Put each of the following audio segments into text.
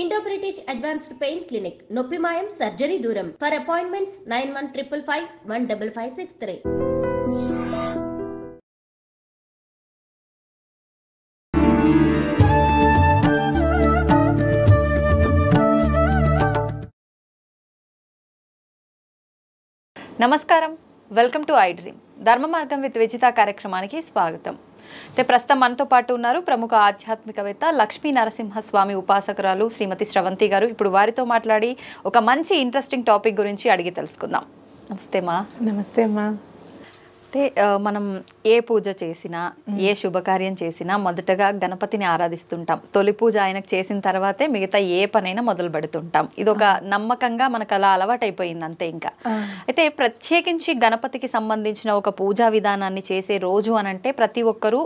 Indo British Advanced Pain Clinic, Noppimayam Surgery Duram. For appointments 9155515563. నమస్కారం, welcome to I dream. ధర్మ మార్గం with Vijitha కార్యక్రమానికి స్వాగతం. ప్రస్తుతం మనతో పాటు ఉన్నారు ప్రముఖ ఆధ్యాత్మికవేత్త లక్ష్మీ నరసింహస్వామి ఉపాసకురాలు శ్రీమతి శ్రవంతి గారు. ఇప్పుడు వారితో మాట్లాడి ఒక మంచి ఇంట్రెస్టింగ్ టాపిక్ గురించి అడిగి తెలుసుకుందాం. నమస్తే మా. నమస్తే అమ్మా. అయితే మనం ఏ పూజ చేసినా ఏ శుభకార్యం చేసినా మొదటగా గణపతిని ఆరాధిస్తుంటాం. తొలి పూజ ఆయనకు చేసిన తర్వాతే మిగతా ఏ పనైనా మొదలు పెడుతుంటాం. ఇది ఒక నమ్మకంగా మనకు అలా అలవాటైపోయింది అంతే. ఇంకా అయితే ప్రత్యేకించి గణపతికి సంబంధించిన ఒక పూజా విధానాన్ని చేసే రోజు అనంటే ప్రతి ఒక్కరూ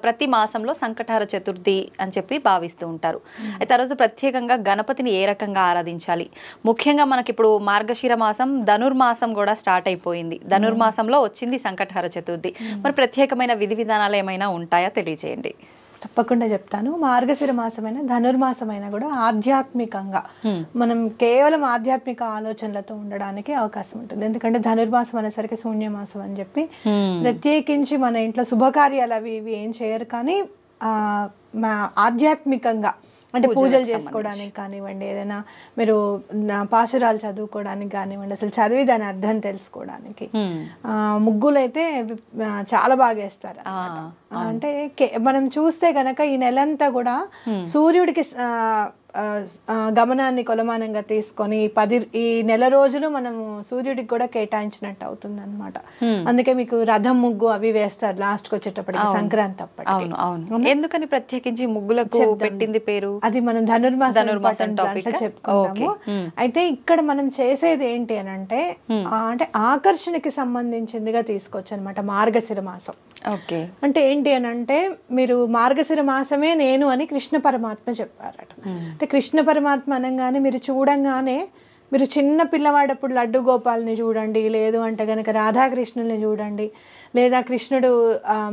ప్రతి మాసంలో సంకటహర చతుర్థి అని చెప్పి భావిస్తూ ఉంటారు. అయితే ఆ రోజు ప్రత్యేకంగా గణపతిని ఏ రకంగా ఆరాధించాలి? ముఖ్యంగా మనకి ఇప్పుడు మార్గశిర మాసం, ధనుర్మాసం కూడా స్టార్ట్ అయిపోయింది. ధనుర్మాసంలో వచ్చింది సంకటహర చతుర్థి. మరి ప్రత్యేకమైన విధి విధానాలు ఏమైనా ఉంటాయా? తెలియజేయండి. తప్పకుండా చెప్తాను. మార్గశిర మాసమైన ధనుర్మాసమైనా కూడా ఆధ్యాత్మికంగా మనం కేవలం ఆధ్యాత్మిక ఆలోచనలతో ఉండడానికి అవకాశం ఉంటుంది. ఎందుకంటే ధనుర్మాసం అనేసరికి శూన్యమాసం అని చెప్పి ప్రత్యేకించి మన ఇంట్లో శుభకార్యాలు అవి ఇవి ఏం చేయరు, కానీ ఆధ్యాత్మికంగా అంటే పూజలు చేసుకోవడానికి కానివ్వండి, ఏదైనా మీరు పాశురాలు చదువుకోవడానికి కానివ్వండి, అసలు చదివి దాని అర్థం తెలుసుకోవడానికి ముగ్గులు అయితే చాలా బాగా వేస్తారు. అంటే మనం చూస్తే గనక ఈ నెలంతా కూడా సూర్యుడికి గమనాన్ని కొలమానంగా తీసుకొని ఈ నెల రోజులు మనము సూర్యుడికి కూడా కేటాయించినట్టు అవుతుంది అనమాట. అందుకే మీకు రథం ముగ్గు అవి వేస్తారు లాస్ట్ కి వచ్చేటప్పటికి, సంక్రాంతి అప్పటికి. ఎందుకని ప్రత్యేకించి ముగ్గులకు పెట్టింది పేరు? అది మనం ధనుర్మాసం చెప్పుకున్నాము. అయితే ఇక్కడ మనం చేసేది ఏంటి అని అంటే ఆకర్షణకి సంబంధించిందిగా తీసుకోవచ్చు అనమాట మార్గశిర మాసం. అంటే ఏంటి అని అంటే మీరు మార్గశిర మాసమే నేను అని కృష్ణ పరమాత్మ చెప్పారట. అంటే కృష్ణ పరమాత్మ అనగానే మీరు చూడంగానే మీరు చిన్న పిల్లవాడప్పుడు లడ్డు గోపాల్ని చూడండి, లేదు అంటే గనక రాధాకృష్ణుల్ని చూడండి, లేదా కృష్ణుడు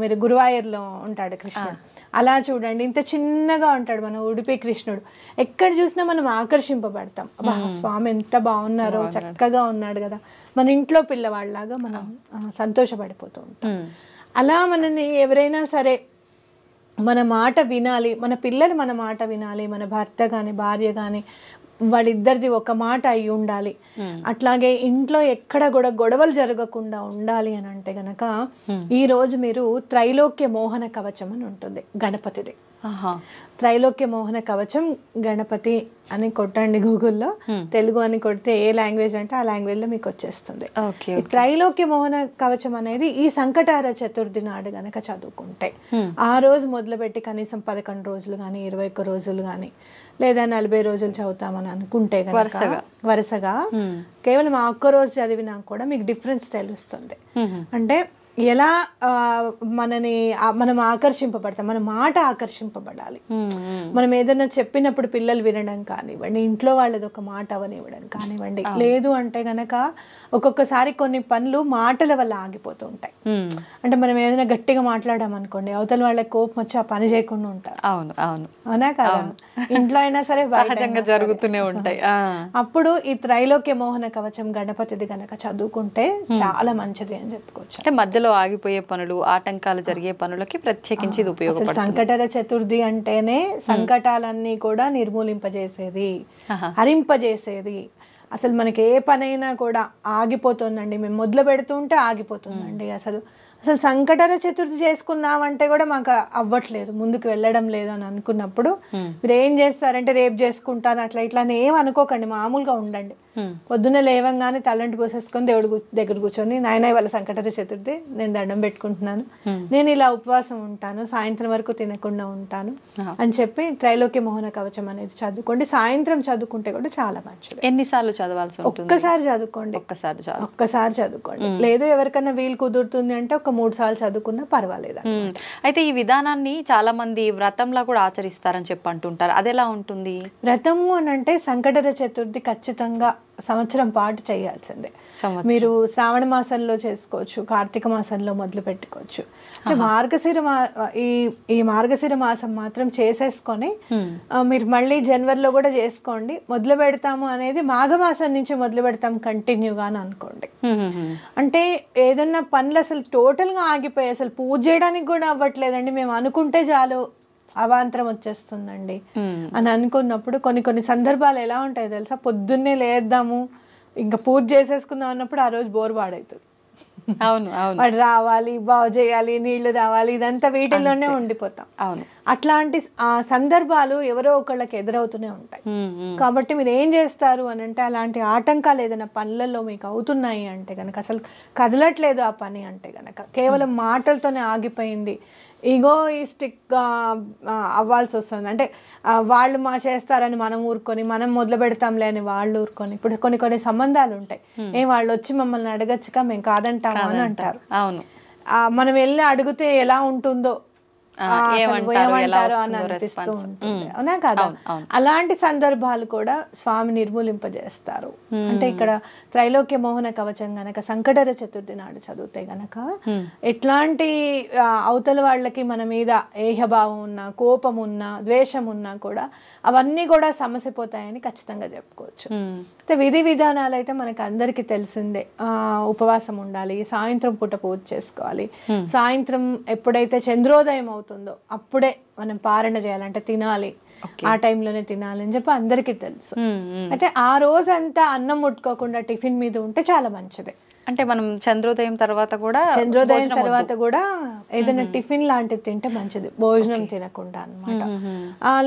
మీరు గురువాయూర్లో ఉంటాడు కృష్ణుడు, అలా చూడండి. ఇంత చిన్నగా ఉంటాడు మన ఉడిపి కృష్ణుడు. ఎక్కడ చూసినా మనం ఆకర్షింపబడతాం. స్వామి ఎంత బాగున్నారో, చక్కగా ఉన్నాడు కదా, మన ఇంట్లో పిల్లవాళ్ళలాగా మనం సంతోషపడిపోతూ ఉంటాం. అలా మనని ఎవరైనా సరే మన మాట వినాలి, మన పిల్లలు మన మాట వినాలి, మన భర్త కానీ భార్య కానీ వాళ్ళిద్దరిది ఒక మాట అయి ఉండాలి. అట్లాగే ఇంట్లో ఎక్కడ కూడా గొడవలు జరగకుండా ఉండాలి అని అంటే గనక ఈ రోజు మీరు త్రైలోక్య మోహన కవచం అని ఉంటుంది గణపతిది. త్రైలోక్య మోహన కవచం గణపతి అని కొట్టండి గూగుల్లో, తెలుగు అని కొడితే ఏ లాంగ్వేజ్ అంటే ఆ లాంగ్వేజ్ లో మీకు వచ్చేస్తుంది. త్రైలోక్య మోహన కవచం అనేది ఈ సంకటహర చతుర్థి నాడు గనక చదువుకుంటే ఆ రోజు మొదలుపెట్టి కనీసం 11 రోజులు కానీ 21 రోజులు కానీ లేదా 40 రోజులు చదువుతామని అనుకుంటే కనుక వరుసగా కేవలం ఆ ఒక్క రోజు చదివినా కూడా మీకు డిఫరెన్స్ తెలుస్తుంది. అంటే ఎలా మనం ఆకర్షింపబడతాం, మన మాట ఆకర్షింపబడాలి. మనం ఏదైనా చెప్పినప్పుడు పిల్లలు వినడం కానివ్వండి, ఇంట్లో వాళ్ళది ఒక మాట అవనివ్వడం కానివ్వండి, లేదు అంటే గనక ఒక్కొక్కసారి కొన్ని పనులు మాటల వల్ల ఆగిపోతూ ఉంటాయి. అంటే మనం ఏదైనా గట్టిగా మాట్లాడామనుకోండి, అవతల వాళ్ళకి కోపం వచ్చి ఆ పని చేయకుండా ఉంటారు. అవునా కదా? ఇంట్లో అయినా సరే జరుగుతూనే ఉంటాయి. అప్పుడు ఈ త్రైలోక్య మోహన కవచం గణపతిది గనక చదువుకుంటే చాలా మంచిది అని చెప్పుకోవచ్చు. అంటే మధ్యలో ఆగిపోయే పనులు, ఆటంకాలు జరిగే పనులకి ప్రత్యేకించి ఇది ఉపయోగపడుతుంది. సంకటహర చతుర్థి అంటేనే సంకటాలన్నీ కూడా నిర్మూలింపజేసేది, హరింపజేసేది. అసలు మనకి ఏ పనైనా కూడా ఆగిపోతుందండి, మేము మొదలు పెడుతుంటే ఆగిపోతుందండి. అసలు సంకటహర చతుర్థి చేసుకున్నామంటే కూడా మాకు అవ్వట్లేదు, ముందుకు వెళ్ళడం లేదు అని అనుకున్నప్పుడు మీరు ఏం చేస్తారంటే రేపు చేసుకుంటాను అట్లా ఇట్లా అని ఏం అనుకోకండి, మామూలుగా ఉండండి. పొద్దున్న లేవంగానే తలంటి పోసేసుకొని దేవుడి దగ్గర కూర్చొని, నాయన ఇవాళ సంకటహర చతుర్థి, నేను దండం పెట్టుకుంటున్నాను, నేను ఇలా ఉపవాసం ఉంటాను, సాయంత్రం వరకు తినకుండా ఉంటాను అని చెప్పి త్రైలోక్య మోహన కవచం అనేది చదువుకోండి. సాయంత్రం చదువుకుంటే కూడా చాలా మంచిది. ఎన్నిసార్లు చదవాల్సి ఉంటుంది? ఒక్కసారి చదువుకోండి, ఒక్కసారి చదువుకోండి. లేదు ఎవరికైనా వీలు కుదురుతుంది అంటే ఒక 3 సార్లు చదువుకున్నా పర్వాలేదు. అయితే ఈ విధానాన్ని చాలా మంది వ్రతంలా కూడా ఆచరిస్తారని చెప్పి అంటుంటారు, అది ఎలా ఉంటుంది? వ్రతము అని అంటే సంకటహర చతుర్థి ఖచ్చితంగా సంవత్సరం పాటు చేయాల్సిందే. మీరు శ్రావణ మాసంలో చేసుకోవచ్చు, కార్తీక మాసంలో మొదలు పెట్టుకోవచ్చు. ఈ మార్గశిర మాసం మాత్రం చేసేసుకొని మీరు మళ్ళీ జనవరిలో కూడా చేసుకోండి. మొదలు పెడతాము అనేది మాఘమాసం నుంచి మొదలు పెడతాం కంటిన్యూగా అని అనుకోండి. అంటే ఏదన్నా పనులు అసలు టోటల్గా ఆగిపోయి అసలు పూజ చేయడానికి కూడా అవ్వట్లేదండి, మేము అనుకుంటే చాలు అవాంతరం వచ్చేస్తుందండి అని అనుకున్నప్పుడు కొన్ని సందర్భాలు ఎలా ఉంటాయో తెలుసా, పొద్దున్నే లేద్దాము ఇంకా పూజ చేసేసుకుందాం అన్నప్పుడు ఆ రోజు బోర్ పాడవుతుంది. వాడు రావాలి, బాగు చేయాలి, నీళ్లు రావాలి, ఇదంతా వీటిల్లోనే ఉండిపోతాం. అట్లాంటి సందర్భాలు ఎవరో ఒకళ్ళకి ఎదురవుతూనే ఉంటాయి. కాబట్టి మీరు ఏం చేస్తారు అని అంటే, అలాంటి ఆటంకాలు ఏదైనా పనులలో మీకు అవుతున్నాయి అంటే కనుక, అసలు కదలట్లేదు ఆ పని అంటే కనుక, కేవలం మాటలతోనే ఆగిపోయింది, ఈగోయిస్టిక్గా అవ్వాల్సి వస్తుంది. అంటే వాళ్ళు చేస్తారని మనం ఊరుకొని, మనం మొదలు పెడతాంలే అని వాళ్ళు ఊరుకొని. ఇప్పుడు కొన్ని సంబంధాలు ఉంటాయి, వాళ్ళు వచ్చి మమ్మల్ని అడగచ్చుగా మేము కాదంటాము అని అంటారు. మనం వెళ్ళి అడిగితే ఎలా ఉంటుందో ఏమంటారు అని అనిపిస్తూ ఉంటుంది, అవునా కదా? అలాంటి సందర్భాలు కూడా స్వామి నిర్మూలింపజేస్తారు. అంటే ఇక్కడ త్రైలోక్య మోహన కవచం గనక సంకటహర చతుర్థి నాడు చదివితే గనక ఎట్లాంటి అవతల వాళ్ళకి మన మీద ఏహభావం ఉన్నా, కోపం ఉన్నా, ద్వేషం ఉన్నా కూడా అవన్నీ కూడా సమసిపోతాయని ఖచ్చితంగా చెప్పుకోవచ్చు. అయితే విధి విధానాలు అయితే మనకు అందరికీ తెలిసిందే. ఉపవాసం ఉండాలి, సాయంత్రం పూట పూజ చేసుకోవాలి, సాయంత్రం ఎప్పుడైతే చంద్రోదయం అవుతుందో అప్పుడే మనం పారణ చేయాలంటే తినాలి, ఆ టైంలోనే తినాలి అని చెప్పి అందరికీ తెలుసు. అయితే ఆ రోజంతా అన్నం ముట్టుకోకుండా టిఫిన్ మీద ఉంటే చాలా మంచిది. అంటే మనం చంద్రోదయం తర్వాత కూడా ఏదైనా టిఫిన్ లాంటిది తింటే మంచిది, భోజనం తినకుండా అన్నమాట.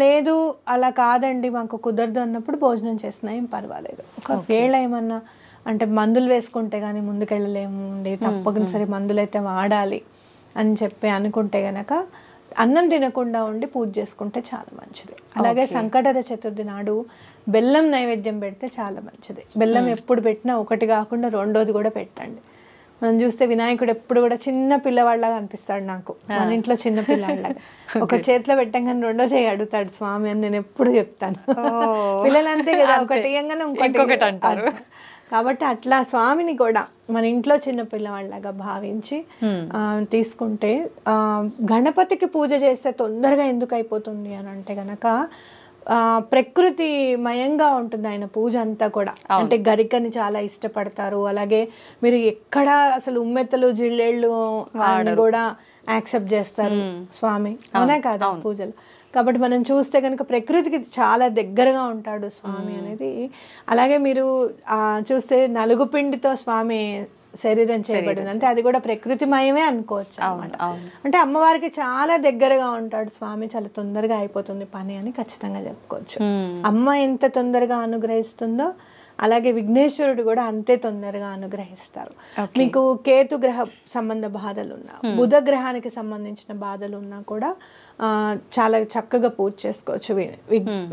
లేదు అలా కాదండి మాకు కుదరదు అన్నప్పుడు భోజనం చేసినా ఏం పర్వాలేదు. ఒకవేళ ఏమన్నా అంటే మందులు వేసుకుంటే కానీ ముందుకెళ్ళలేము అండి, తప్పనిసరి మందులు అయితే వాడాలి అని చెప్పి అనుకుంటే గనక అన్నం తినకుండా ఉండి పూజ చేసుకుంటే చాలా మంచిది. అలాగే సంకటహర చతుర్థి నాడు బెల్లం నైవేద్యం పెడితే చాలా మంచిది. బెల్లం ఎప్పుడు పెట్టినా ఒకటి కాకుండా రెండోది కూడా పెట్టండి. మనం చూస్తే వినాయకుడు ఎప్పుడు కూడా చిన్న పిల్లవాళ్ళగా అనిపిస్తాడు నాకు, మన ఇంట్లో చిన్న పిల్లవాళ్ళగా. ఒక చేతిలో పెట్టంగానే రెండో చేయి అడుగుతాడు స్వామి అని నేను ఎప్పుడు చెప్తాను. పిల్లలు అంతే కదా, ఒకటి ఇయ్యంగానే ఇంకొకటి అంటారు. కాబట్టి అట్లా స్వామిని కూడా మన ఇంట్లో చిన్న పిల్లవాళ్ళగా భావించి తీసుకుంటే, గణపతికి పూజ చేస్తే తొందరగా ఎందుకు అయిపోతుంది అని అంటే గనక ప్రకృతి మయంగా ఉంటుంది ఆయన పూజ అంతా కూడా. అంటే గరికని చాలా ఇష్టపడతారు. అలాగే మీరు ఎక్కడ అసలు ఉమ్మెత్తలు జిల్లేళ్ళు కూడా యాక్సెప్ట్ చేస్తారు స్వామి, అవునా కాదా పూజలు. కాబట్టి మనం చూస్తే కనుక ప్రకృతికి చాలా దగ్గరగా ఉంటాడు స్వామి అనేది. అలాగే మీరు చూస్తే నలుగు పిండితో స్వామి శరీరం చేయబడింది అంటే అది కూడా ప్రకృతిమయమే అనుకోవచ్చు అన్నమాట. అంటే అమ్మవారికి చాలా దగ్గరగా ఉంటాడు స్వామి, చాలా తొందరగా అయిపోతుంది పని అని ఖచ్చితంగా చెప్పుకోవచ్చు. అమ్మ ఎంత తొందరగా అనుగ్రహిస్తుందో అలాగే విఘ్నేశ్వరుడు కూడా అంతే తొందరగా అనుగ్రహిస్తారు. మీకు కేతు గ్రహ సంబంధ బాధలు ఉన్నా, బుధ గ్రహానికి సంబంధించిన బాధలు ఉన్నా కూడా చాలా చక్కగా పూజ చేసుకోవచ్చు.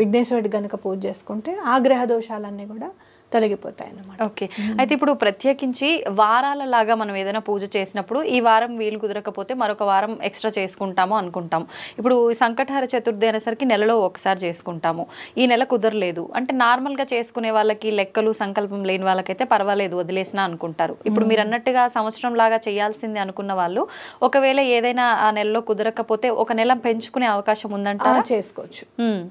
విఘ్నేశ్వరుడు గనుక పూజ చేసుకుంటే ఆ గ్రహ దోషాలన్నీ కూడా తొలగిపోతాయి అన్నమాట. ఓకే, అయితే ఇప్పుడు ప్రత్యేకించి వారాల లాగా మనం ఏదైనా పూజ చేసినప్పుడు ఈ వారం వీలు కుదరకపోతే మరొక వారం ఎక్స్ట్రా చేసుకుంటాము అనుకుంటాం. ఇప్పుడు సంకటహర చతుర్థి అనేసరికి నెలలో ఒకసారి చేసుకుంటాము, ఈ నెల కుదరలేదు అంటే నార్మల్గా చేసుకునే వాళ్ళకి, లెక్కలు సంకల్పం లేని వాళ్ళకైతే పర్వాలేదు వదిలేసినా అనుకుంటారు. ఇప్పుడు మీరు అన్నట్టుగా సంవత్సరం లాగా చేయాల్సింది అనుకున్న వాళ్ళు ఒకవేళ ఏదైనా ఆ నెలలో కుదరకపోతే ఒక నెల పెంచుకునే అవకాశం ఉందంటారా? చేసుకోవచ్చు,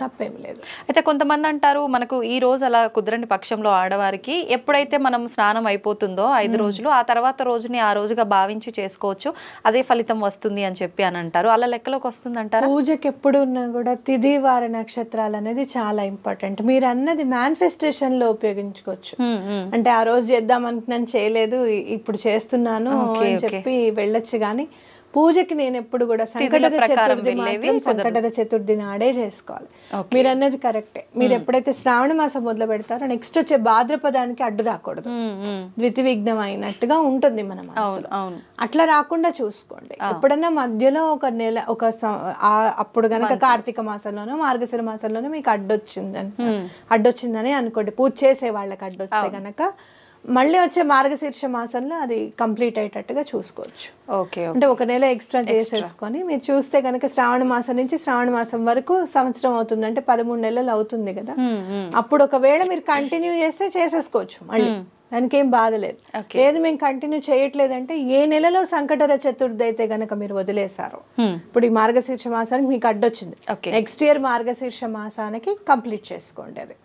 తప్పేం లేదు. అయితే కొంతమంది అంటారు మనకు ఈ రోజు అలా కుదరని పక్షంలో ఆడవారికి ఎప్పుడైతే మనం స్నానం అయిపోతుందో 5 రోజులు ఆ తర్వాత రోజుని ఆ రోజుగా భావించి చేసుకోవచ్చు, అదే ఫలితం వస్తుంది అని చెప్పి అని అంటారు. అలా లెక్కలోకి వస్తుంది అంటారా? పూజకి ఎప్పుడు ఉన్నా కూడా తిథి వార నక్షత్రాలు అనేది చాలా ఇంపార్టెంట్. మీరు అన్నది మేనిఫెస్టేషన్ లో ఉపయోగించుకోవచ్చు. అంటే ఆ రోజు చేద్దాం అనుకున్నాను చేయలేదు, ఇప్పుడు చేస్తున్నాను అని చెప్పి వెళ్ళొచ్చు. కానీ పూజకి నేను ఎప్పుడు కూడా సంకటహర చతుర్థి నాడే చేసుకోవాలి. మీరు అన్నది కరెక్టే. మీరు ఎప్పుడైతే శ్రావణ మాసం మొదలు పెడతారో నెక్స్ట్ వచ్చే భాద్రపదానికి అడ్డు రాకూడదు, ద్వితి విఘ్నం అయినట్టుగా ఉంటుంది మన మనసులో. అట్లా రాకుండా చూసుకోండి. ఎప్పుడన్నా మధ్యలో ఒక నెల అప్పుడు గనక కార్తీక మాసంలోనో మార్గశిర మాసంలోనో మీకు అడ్డొచ్చిందని అనుకోండి, పూజ చేసే వాళ్ళకి అడ్డొస్తే గనక మళ్ళీ వచ్చే మార్గశీర్ష మాసంలో అది కంప్లీట్ అయ్యేటట్టుగా చూసుకోవచ్చు. ఓకే, అంటే ఒక నెల ఎక్స్ట్రా చేసేసుకొని మీరు చూస్తే కనుక శ్రావణ మాసం నుంచి శ్రావణ మాసం వరకు సంవత్సరం అవుతుంది, అంటే 13 నెలలు అవుతుంది కదా. అప్పుడు ఒకవేళ మీరు కంటిన్యూ చేస్తే చేసేసుకోవచ్చు మళ్ళీ, దానికి ఏం బాధ లేదు. లేదు మేము కంటిన్యూ చేయట్లేదంటే ఏ నెలలో సంకటహర చతుర్థి అయితే గనక మీరు వదిలేశారు, ఇప్పుడు ఈ మార్గశీర్ష మాసానికి మీకు అడ్డొచ్చింది, నెక్స్ట్ ఇయర్ మార్గశీర్ష మాసానికి కంప్లీట్ చేసుకోండి అది.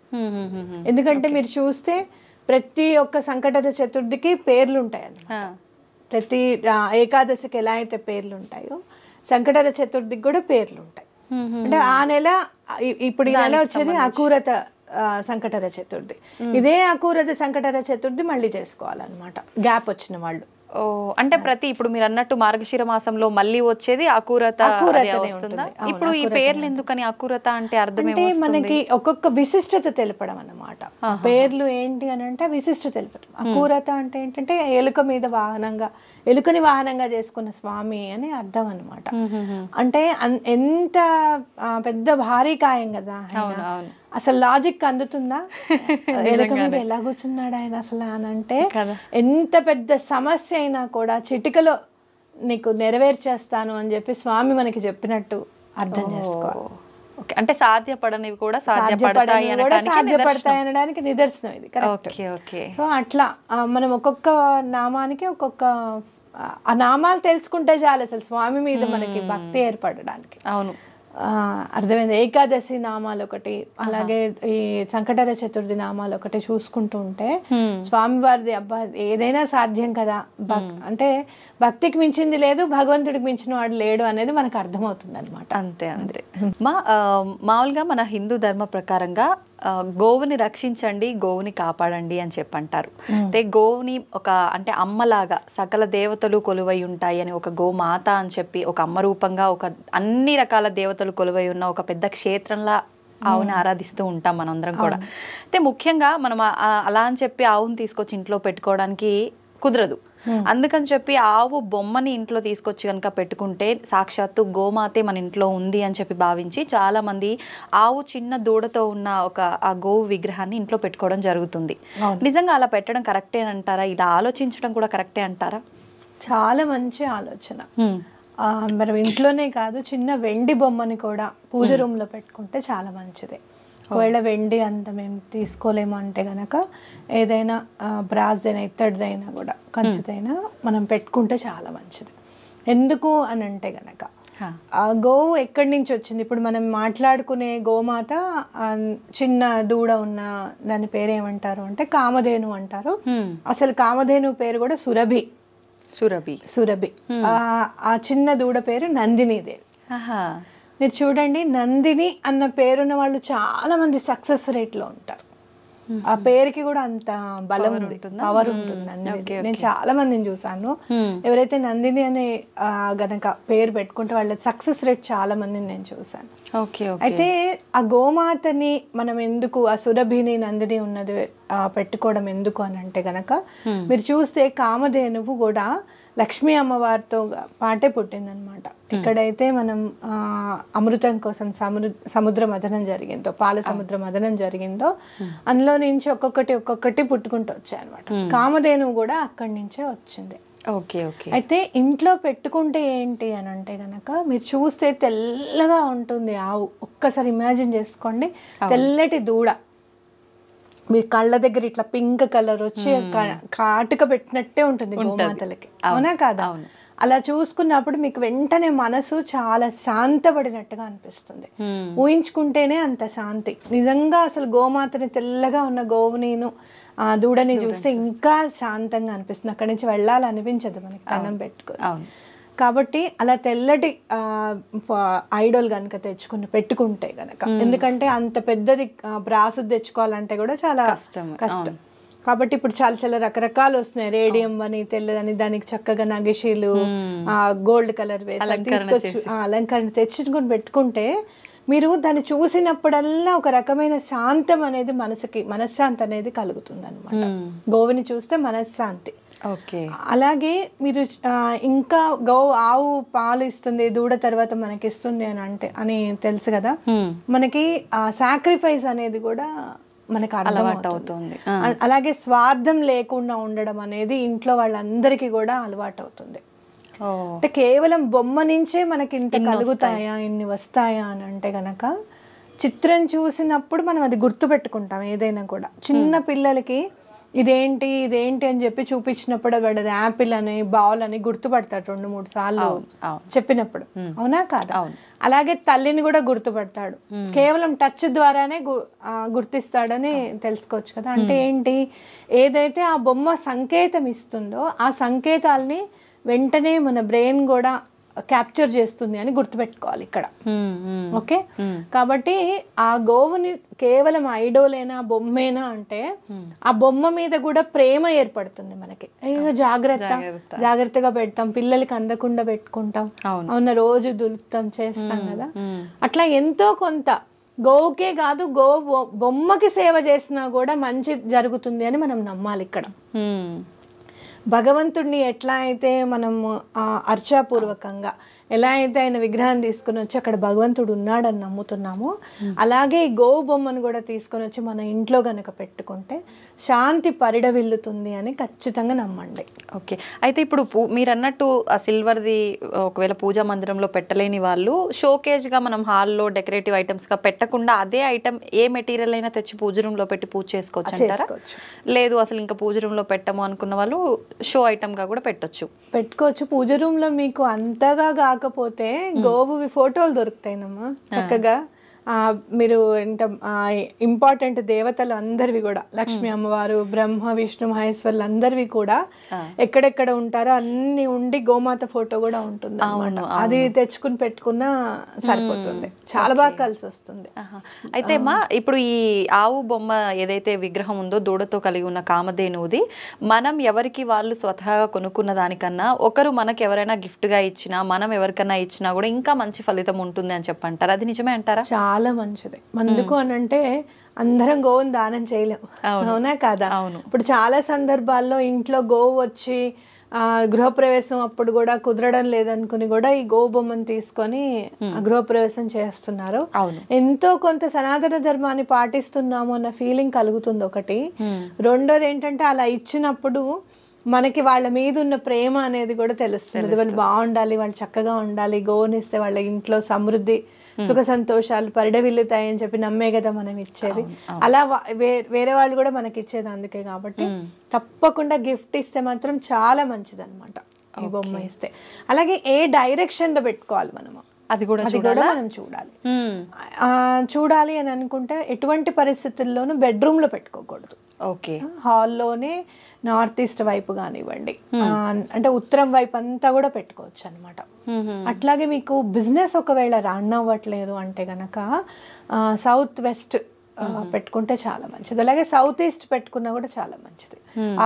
ఎందుకంటే మీరు చూస్తే ప్రతి ఒక్క సంకటహర చతుర్థికి పేర్లు ఉంటాయి అన్నమాట. ప్రతి ఏకాదశికి ఎలా అయితే పేర్లు ఉంటాయో సంకటహర చతుర్థికి కూడా పేర్లు ఉంటాయి. అంటే ఆ నెల ఇప్పుడు ఈ నెల వచ్చేది అకూరత సంకటహర చతుర్థి, ఇదే అకూరత సంకటహర చతుర్థి మళ్ళీ చేసుకోవాలన్నమాట గ్యాప్ వచ్చిన వాళ్ళు. అంటే ప్రతి ఇప్పుడు మీరు అన్నట్టు మార్గశిర మాసంలో మళ్ళీ వచ్చేది అకూరత. ఇప్పుడు ఈ పేర్లు ఎందుకని అకూరత అంటే అర్థం అంటే మనకి ఒక్కొక్క విశిష్టత తెలపడం అన్నమాట. పేర్లు ఏంటి అని అంటే విశిష్టత తెలపడం. అకూరత అంటే ఏంటంటే ఎలుక మీద వాహనంగా, ఎలుకని వాహనంగా చేసుకున్న స్వామి అని అర్థం అన్నమాట. అంటే ఎంత పెద్ద భారీ కాయం కదా ఆయన, అసలు లాజిక్ అందుతుందా ఎలుక మీద ఎలా కూర్చున్నాడు ఆయన అసలు అని అంటే, ఎంత పెద్ద సమస్య అయినా కూడా చిటికలో నీకు నెరవేర్చేస్తాను అని చెప్పి స్వామి మనకి చెప్పినట్టు అర్థం చేసుకోవాలి. అంటే సాధ్యపడనివి కూడా సాధ్యపడతాయి అనడానికి నిదర్శనం ఇది. సో అట్లా మనం ఒక్కొక్క నామానికి ఒక్కొక్క ఆ నామాలు తెలుసుకుంటే చాలు అసలు స్వామి మీద మనకి భక్తి ఏర్పడడానికి. అవును, అర్థమైంది. ఏకాదశి నామాలు ఒకటి, అలాగే ఈ సంకటహర చతుర్థి నామాలు ఒకటి చూసుకుంటూ ఉంటే స్వామివారిది అబ్బా ఏదైనా సాధ్యం కదా, అంటే భక్తికి మించింది లేదు, భగవంతుడికి మించిన వాడు లేడు అనేది మనకు అర్థమవుతుంది అనమాట. అంతే అంతే. మామూలుగా మన హిందూ ధర్మ ప్రకారంగా గోవుని రక్షించండి, గోవుని కాపాడండి అని చెప్పంటారు. అంటే గోవుని ఒక అంటే అమ్మలాగా సకల దేవతలు కొలువై ఉంటాయి అని, ఒక గోమాత అని చెప్పి ఒక అమ్మ రూపంగా ఒక అన్ని రకాల దేవతలు కొలువై ఉన్న ఒక పెద్ద క్షేత్రంలా ఆవుని ఆరాధిస్తూ ఉంటాం మనందరం కూడా. అయితే ముఖ్యంగా మనం అలా అని చెప్పి ఆవుని తీసుకొచ్చి ఇంట్లో పెట్టుకోవడానికి కుదరదు. అందుకని చెప్పి ఆవు బొమ్మని ఇంట్లో తీసుకొచ్చి కనుక పెట్టుకుంటే సాక్షాత్తు గోమాతే మన ఇంట్లో ఉంది అని చెప్పి భావించి చాలా మంది ఆవు చిన్న దూడతో ఉన్న ఒక ఆ గోవు విగ్రహాన్ని ఇంట్లో పెట్టుకోవడం జరుగుతుంది. నిజంగా అలా పెట్టడం కరెక్టే అంటారా? ఇలా ఆలోచించడం కూడా కరెక్టే అంటారా? చాలా మంచి ఆలోచన. మనం ఇంట్లోనే కాదు, చిన్న వెండి బొమ్మని కూడా పూజ రూమ్ లో పెట్టుకుంటే చాలా మంచిది. ఒకవేళ వెండి అంత మేము తీసుకోలేము అంటే గనక ఏదైనా బ్రాస్దైనా ఇత్తడిదైనా కూడా కంచుదైనా మనం పెట్టుకుంటే చాలా మంచిది. ఎందుకు అని అంటే గనక గోవు ఎక్కడి నుంచి వచ్చింది? ఇప్పుడు మనం మాట్లాడుకునే గోమాత చిన్న దూడ ఉన్న దాని పేరు ఏమంటారు అంటే కామధేను అంటారు. అసలు కామధేను పేరు కూడా సురభి. సురభి. ఆ చిన్న దూడ పేరు నందినీదేవి. మీరు చూడండి, నందిని అన్న పేరున్న వాళ్ళు చాలా మంది సక్సెస్ రేట్ లో ఉంటారు. ఆ పేరుకి కూడా అంత బలం ఉంది, పవర్ ఉంటుంది నందిని. నేను చాలా మందిని చూసాను, ఎవరైతే నందిని అనే గనక పేరు పెట్టుకుంటే వాళ్ళ సక్సెస్ రేట్ చాలా మందిని నేను చూసాను. అయితే ఆ గోమాతని మనం ఎందుకు, ఆ సురభిని నందిని ఉన్నది పెట్టుకోవడం ఎందుకు అని అంటే గనక మీరు చూస్తే కామధేనువు కూడా లక్ష్మీ అమ్మవారితో పాటే పుట్టిందనమాట. ఎక్కడైతే మనం అమృతం కోసం సముద్ర మథనం జరిగిందో, పాల సముద్ర మథనం జరిగిందో అందులో నుంచి ఒక్కొక్కటి పుట్టుకుంటూ వచ్చాయి అనమాట. కామధేనువు కూడా అక్కడి నుంచే వచ్చింది. అయితే ఇంట్లో పెట్టుకుంటే ఏంటి అని అంటే గనక మీరు చూస్తే తెల్లగా ఉంటుంది ఆవు. ఒక్కసారి ఇమాజిన్ చేసుకోండి, తెల్లటి దూడ మీ కళ్ళ దగ్గర ఇట్లా పింక్ కలర్ వచ్చి కాటుక పెట్టినట్టే ఉంటుంది గోమాతలకి, అవునా కాదా? అలా చూసుకున్నప్పుడు మీకు వెంటనే మనసు చాలా శాంతపడినట్టుగా అనిపిస్తుంది. ఊహించుకుంటేనే అంత శాంతి. నిజంగా అసలు గోమాతని తెల్లగా ఉన్న గోవునిను ఆ దూడని చూస్తే ఇంకా శాంతంగా అనిపిస్తుంది. అక్కడి నుంచి వెళ్ళాలనిపించదు మనకి దండం పెట్టుకొని. కాబట్టి అలా తెల్లటి ఐడల్ కనుక పెట్టుకుంటే గనక, ఎందుకంటే అంత పెద్దది బ్రాస్ తెచ్చుకోవాలంటే కూడా చాలా కష్టం. కాబట్టి ఇప్పుడు చాలా రకరకాలు వస్తున్నాయి, రేడియం అని తెల్లదని, దానికి చక్కగా నగిషీలు గోల్డ్ కలర్ వేసి తీసుకొచ్చి అలంకరణ తెచ్చుకొని పెట్టుకుంటే మీరు దాన్ని చూసినప్పుడల్లా ఒక రకమైన శాంతం అనేది మనశ్శాంతి అనేది కలుగుతుంది అనమాట. గోవుని చూస్తే మనశ్శాంతి. అలాగే మీరు ఇంకా ఆవు పాలు ఇస్తుంది, దూడ తర్వాత మనకి ఇస్తుంది అని తెలుసు కదా. మనకి సాక్రిఫైస్ అనేది కూడా మనకు అర్థమవుతుంది. అలాగే స్వార్థం లేకుండా ఉండడం అనేది ఇంట్లో వాళ్ళందరికీ కూడా అలవాటు అవుతుంది. అంటే కేవలం బొమ్మ నుంచే మనకి ఇంత కలుగుతాయా, ఇన్ని వస్తాయా అని అంటే గనక చిత్రం చూసినప్పుడు మనం అది గుర్తుపెట్టుకుంటాం. ఏదైనా కూడా చిన్న పిల్లలకి ఇదేంటి ఇదేంటి అని చెప్పి చూపించినప్పుడు వాడు యాపిల్ అని బాల్ అని గుర్తుపడతాడు 2-3 సార్లు చెప్పినప్పుడు, అవునా కాదా? అలాగే తల్లిని కూడా గుర్తుపడతాడు, కేవలం టచ్ ద్వారానే గుర్తిస్తాడని తెలుసుకోవచ్చు కదా. అంటే ఏంటి, ఏదైతే ఆ బొమ్మ సంకేతం ఇస్తుందో ఆ సంకేతాలని వెంటనే మన బ్రెయిన్ కూడా క్యాప్చర్ చేస్తుంది అని గుర్తుపెట్టుకోవాలి ఇక్కడ. ఓకే, కాబట్టి ఆ గోవుని కేవలం ఐడోలేనా బొమ్మేనా అంటే ఆ బొమ్మ మీద కూడా ప్రేమ ఏర్పడుతుంది మనకి. అయ్యో జాగ్రత్తగా పెడతాం, పిల్లలకి అందకుండా పెట్టుకుంటాం, అవునా, రోజు దులుపుతాం చేస్తాం కదా. అట్లా ఎంతో కొంత గోవుకే కాదు, బొమ్మకి సేవ చేసినా కూడా మంచి జరుగుతుంది అని మనం నమ్మాలి ఇక్కడ. భగవంతుడిని ఎట్లా అయితే మనము అర్చాపూర్వకంగా ఎలా అయితే ఆయన విగ్రహం తీసుకుని వచ్చి అక్కడ భగవంతుడు ఉన్నాడని నమ్ముతున్నామో, అలాగే ఈ గోవు బొమ్మను కూడా తీసుకొని వచ్చి మన ఇంట్లో గనక పెట్టుకుంటే శాంతి పరిడవిల్లుతుంది అని ఖచ్చితంగా నమ్మండి. ఓకే, అయితే ఇప్పుడు మీరు అన్నట్టు ఆ సిల్వర్ది ఒకవేళ పూజా మందిరంలో పెట్టలేని వాళ్ళు షోకేజ్గా మనం హాల్లో డెకరేటివ్ ఐటమ్స్గా పెట్టకుండా అదే ఐటమ్ ఏ మెటీరియల్ అయినా తెచ్చి పూజ రూమ్లో పెట్టి పూజ చేసుకోవచ్చు అంటారా? లేదు అసలు ఇంకా పూజ రూమ్లో పెట్టము అనుకున్న వాళ్ళు షో ఐటమ్గా కూడా పెట్టుకోవచ్చు. పూజ రూమ్లో మీకు అంతగా కాకపోతే గోవువి ఫోటోలు దొరుకుతాయినమ్మా చక్కగా. మీరు ఇంపార్టెంట్ దేవతలు అందరివి కూడా, లక్ష్మీ అమ్మవారు, బ్రహ్మ, విష్ణు, మహేశ్వర్లు అందరివి కూడా ఎక్కడెక్కడ ఉంటారో అన్ని ఉండి గోమాత ఫోటో కూడా ఉంటుంది అన్నమాట. అది తెచ్చుకుని పెట్టుకున్నా సరిపోతుంది, చాలా బాగా కలిసి వస్తుంది. అయితే అమ్మా ఇప్పుడు ఈ ఆవు బొమ్మ ఏదైతే విగ్రహం ఉందో దూడతో కలిగి ఉన్న కామధేనువుది మనం ఎవరికి వాళ్ళు స్వతహాగా కొనుక్కున్న దానికన్నా ఒకరు మనకి ఎవరైనా గిఫ్ట్ గా ఇచ్చినా, మనం ఎవరికైనా ఇచ్చినా కూడా ఇంకా మంచి ఫలితం ఉంటుంది అని చెప్పంటారు. అది నిజమే అంటారా? చాలా మంచిది. ఎందుకు అని అంటే అందరం గోవుని దానం చేయలేము, అవునా కాదా? ఇప్పుడు చాలా సందర్భాల్లో ఇంట్లో గోవు వచ్చి గృహప్రవేశం అప్పుడు కూడా కుదరడం లేదనుకుని కూడా ఈ గోవు బొమ్మను తీసుకొని గృహప్రవేశం చేస్తున్నారు. ఎంతో కొంత సనాతన ధర్మాన్ని పాటిస్తున్నాము అన్న ఫీలింగ్ కలుగుతుంది ఒకటి. రెండోది ఏంటంటే అలా ఇచ్చినప్పుడు మనకి వాళ్ళ మీద ఉన్న ప్రేమ అనేది కూడా తెలుస్తుంది. వాళ్ళు బాగుండాలి, వాళ్ళు చక్కగా ఉండాలి, గోవునిస్తే వాళ్ళ ఇంట్లో సమృద్ధి సుఖ సంతోషాలు పరిడవిల్లుతాయని చెప్పి నమ్మే కదా మనం ఇచ్చేది. అలా వేరే వాళ్ళు కూడా మనకి ఇచ్చేది అందుకే. కాబట్టి తప్పకుండా గిఫ్ట్ ఇస్తే మాత్రం చాలా మంచిది అనమాట ఈ బొమ్మ ఇస్తే. అలాగే ఏ డైరెక్షన్ లో పెట్టుకోవాలి మనము అది కూడా మనం చూడాలి అని అనుకుంటే ఎటువంటి పరిస్థితుల్లోనూ బెడ్రూమ్ లో పెట్టుకోకూడదు. హాల్లోనే నార్త్ ఈస్ట్ వైపు కానివ్వండి, అంటే ఉత్తరం వైపు అంతా కూడా పెట్టుకోవచ్చు అనమాట. అట్లాగే మీకు బిజినెస్ ఒకవేళ రన్ అవ్వట్లేదు అంటే గనక సౌత్ వెస్ట్ పెట్టుకుంటే చాలా మంచిది. అలాగే సౌత్ ఈస్ట్ పెట్టుకున్నా కూడా చాలా మంచిది.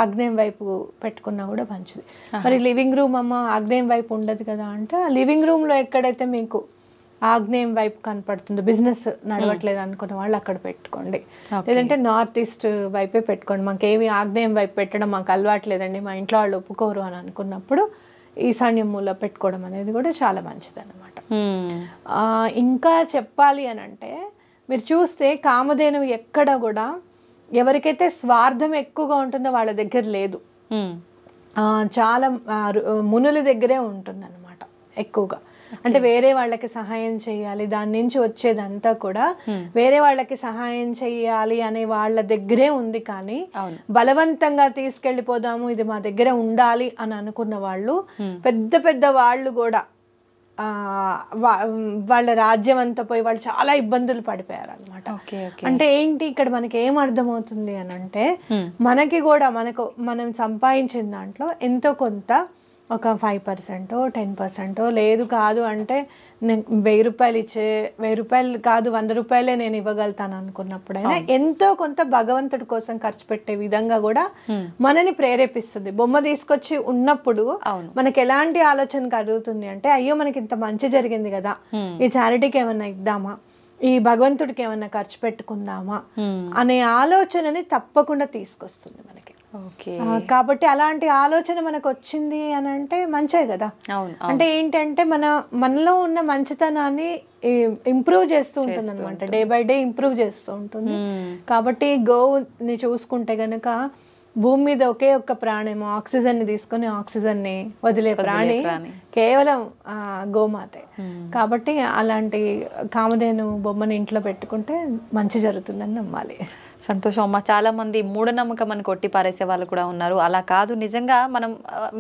ఆగ్నేయం వైపు పెట్టుకున్నా కూడా మంచిది. మరి లివింగ్ రూమ్ అమ్మ ఆగ్నేయం వైపు ఉండదు కదా అంటే లివింగ్ రూమ్ లో ఎక్కడైతే మీకు ఆగ్నేయం వైపు కనపడుతుంది, బిజినెస్ నడవట్లేదు అనుకున్న వాళ్ళు అక్కడ పెట్టుకోండి. లేదంటే నార్త్ ఈస్ట్ వైపే పెట్టుకోండి. మాకేమి ఆగ్నేయం వైపు పెట్టడం మాకు అలవాట్లేదండి, మా ఇంట్లో వాళ్ళు ఒప్పుకోరు అని అనుకున్నప్పుడు ఈశాన్యం మూల పెట్టుకోవడం అనేది కూడా చాలా మంచిది అన్నమాట. ఇంకా చెప్పాలి అని అంటే మీరు చూస్తే కామధేనువు ఎక్కడ కూడా ఎవరికైతే స్వార్థం ఎక్కువగా ఉంటుందో వాళ్ళ దగ్గర లేదు, చాలా మునుల దగ్గరే ఉంటుంది అన్నమాట ఎక్కువగా. అంటే వేరే వాళ్ళకి సహాయం చేయాలి, దాని నుంచి వచ్చేదంతా కూడా వేరే వాళ్ళకి సహాయం చేయాలి అనే వాళ్ళ దగ్గరే ఉంది. కానీ బలవంతంగా తీసుకెళ్ళిపోదాము, ఇది మా దగ్గర ఉండాలి అని అనుకున్న వాళ్ళు పెద్ద పెద్ద వాళ్ళు కూడా వాళ్ళ రాజ్యం అంతా పోయి వాళ్ళు చాలా ఇబ్బందులు పడిపోయారు అనమాట. అంటే ఏంటి ఇక్కడ మనకి ఏం అర్థమవుతుంది అని అంటే మనకి కూడా మనం సంపాదించిన దాంట్లో ఎంతో కొంత ఒక 5% 10% లేదు కాదు అంటే 1000 రూపాయలు ఇచ్చే 1000 రూపాయలు కాదు 100 రూపాయలే నేను ఇవ్వగలుగుతాను అనుకున్నప్పుడైనా ఎంతో కొంత భగవంతుడి కోసం ఖర్చు పెట్టే విధంగా కూడా మనని ప్రేరేపిస్తుంది. బొమ్మ తీసుకొచ్చి ఉన్నప్పుడు మనకి ఎలాంటి ఆలోచన కలుగుతుంది అంటే అయ్యో మనకి ఇంత మంచి జరిగింది కదా, ఈ చారిటీకి ఏమన్నా ఇద్దామా, ఈ భగవంతుడికి ఏమన్నా ఖర్చు పెట్టుకుందామా అనే ఆలోచనని తప్పకుండా తీసుకొస్తుంది మనకి. కాబట్టి అలాంటి ఆలోచన మనకు వచ్చింది అని అంటే మంచే కదా. అంటే ఏంటంటే మనలో ఉన్న మంచితనాన్ని ఇంప్రూవ్ చేస్తూ ఉంటుంది అనమాట, డే బై డే ఇంప్రూవ్ చేస్తూ ఉంటుంది. కాబట్టి గోవుని చూసుకుంటే గనక భూమి మీద ఒకే ఒక్క ప్రాణేమో ఆక్సిజన్ ని తీసుకొని ఆక్సిజన్ ని వదిలే ప్రాణి కేవలం గోమాతే. కాబట్టి అలాంటి కామధేను బొమ్మని ఇంట్లో పెట్టుకుంటే మంచి జరుగుతుందని నమ్మాలి. సంతోషం అమ్మ. చాలా మంది మూఢనమ్మకం అని కొట్టి పారేసే వాళ్ళు కూడా ఉన్నారు. అలా కాదు, నిజంగా మనం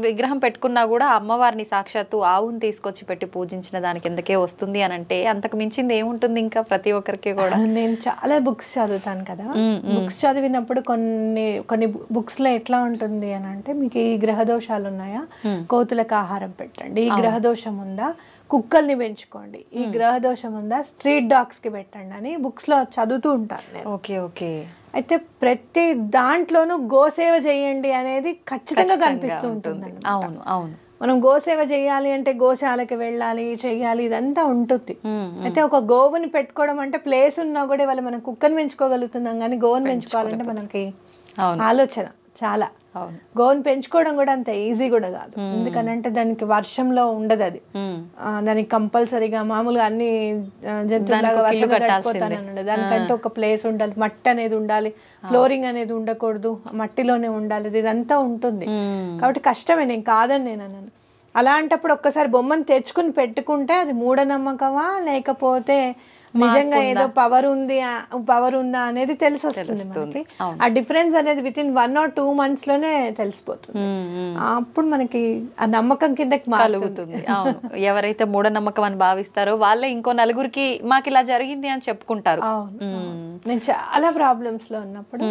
విగ్రహం పెట్టుకున్నా కూడా అమ్మవారిని సాక్షాత్తు ఆవుని తీసుకొచ్చి పెట్టి పూజించిన దానికి ఎందుకే వస్తుంది అని అంటే అంతకు మించింది ఏముంటుంది ఇంకా ప్రతి ఒక్కరికి కూడా. నేను చాలా బుక్స్ చదువుతాను కదా, బుక్స్ చదివినప్పుడు కొన్ని బుక్స్ లో ఎట్లా ఉంటుంది అని అంటే, మీకు ఈ గ్రహ దోషాలు ఉన్నాయా, కోతులకు ఆహారం పెట్టండి, ఈ గ్రహ దోషం ఉందా కుక్కల్ని పెంచుకోండి, ఈ గ్రహ దోషం ఉందా స్ట్రీట్ డాగ్స్ కి పెట్టండి అని బుక్స్ లో చదువుతూ ఉంటాను నేను. Okay okay. అయితే ప్రతి దాంట్లోనూ గోసేవ చేయండి అనేది ఖచ్చితంగా కనిపిస్తూ ఉంటుంది. అవును అవును. మనం గోసేవ చేయాలి అంటే గోశాలకి వెళ్ళాలి, చెయ్యాలి, ఇదంతా ఉంటుంది. అయితే ఒక గోవుని పెట్టుకోవడం అంటే ప్లేస్ ఉన్నా కూడా ఇవాళ మనం కుక్కని పెంచుకోగలుగుతున్నాం, కానీ గోవుని పెంచుకోవాలంటే మనకి ఆలోచన చాలా. గోవుని పెంచుకోవడం కూడా అంత ఈజీ కూడా కాదు, ఎందుకనంటే దానికి వర్షంలో ఉండదు, అది దానికి కంపల్సరీగా మామూలుగా అన్ని జంతువులాగా వర్షంలో తడిచిపోతానన్నాడు, దానికంటే ఒక ప్లేస్ ఉండాలి, మట్టి అనేది ఉండాలి, ఫ్లోరింగ్ అనేది ఉండకూడదు, మట్టిలోనే ఉండాలి, ఇదంతా ఉంటుంది. కాబట్టి కష్టమే, నేను కాదని నేను అన్నాను. అలాంటప్పుడు ఒక్కసారి బొమ్మను తెచ్చుకుని పెట్టుకుంటే అది మూఢనమ్మకమా లేకపోతే నిజంగా ఏదో పవర్ ఉందా అనేది తెలిసి వస్తుంది మనకి. ఆ డిఫరెన్స్ అనేది విత్-ఇన్ 1 or 2 months లోనే తెలిసిపోతుంది. అప్పుడు మనకి ఆ నమ్మకం కిందకి మారుతుంది. ఎవరైతే మూఢనమ్మకం అని భావిస్తారో వాళ్ళే ఇంకో నలుగురికి మాకు ఇలా జరిగింది అని చెప్పుకుంటారు. నేను చాలా ప్రాబ్లమ్స్ లో ఉన్నప్పుడు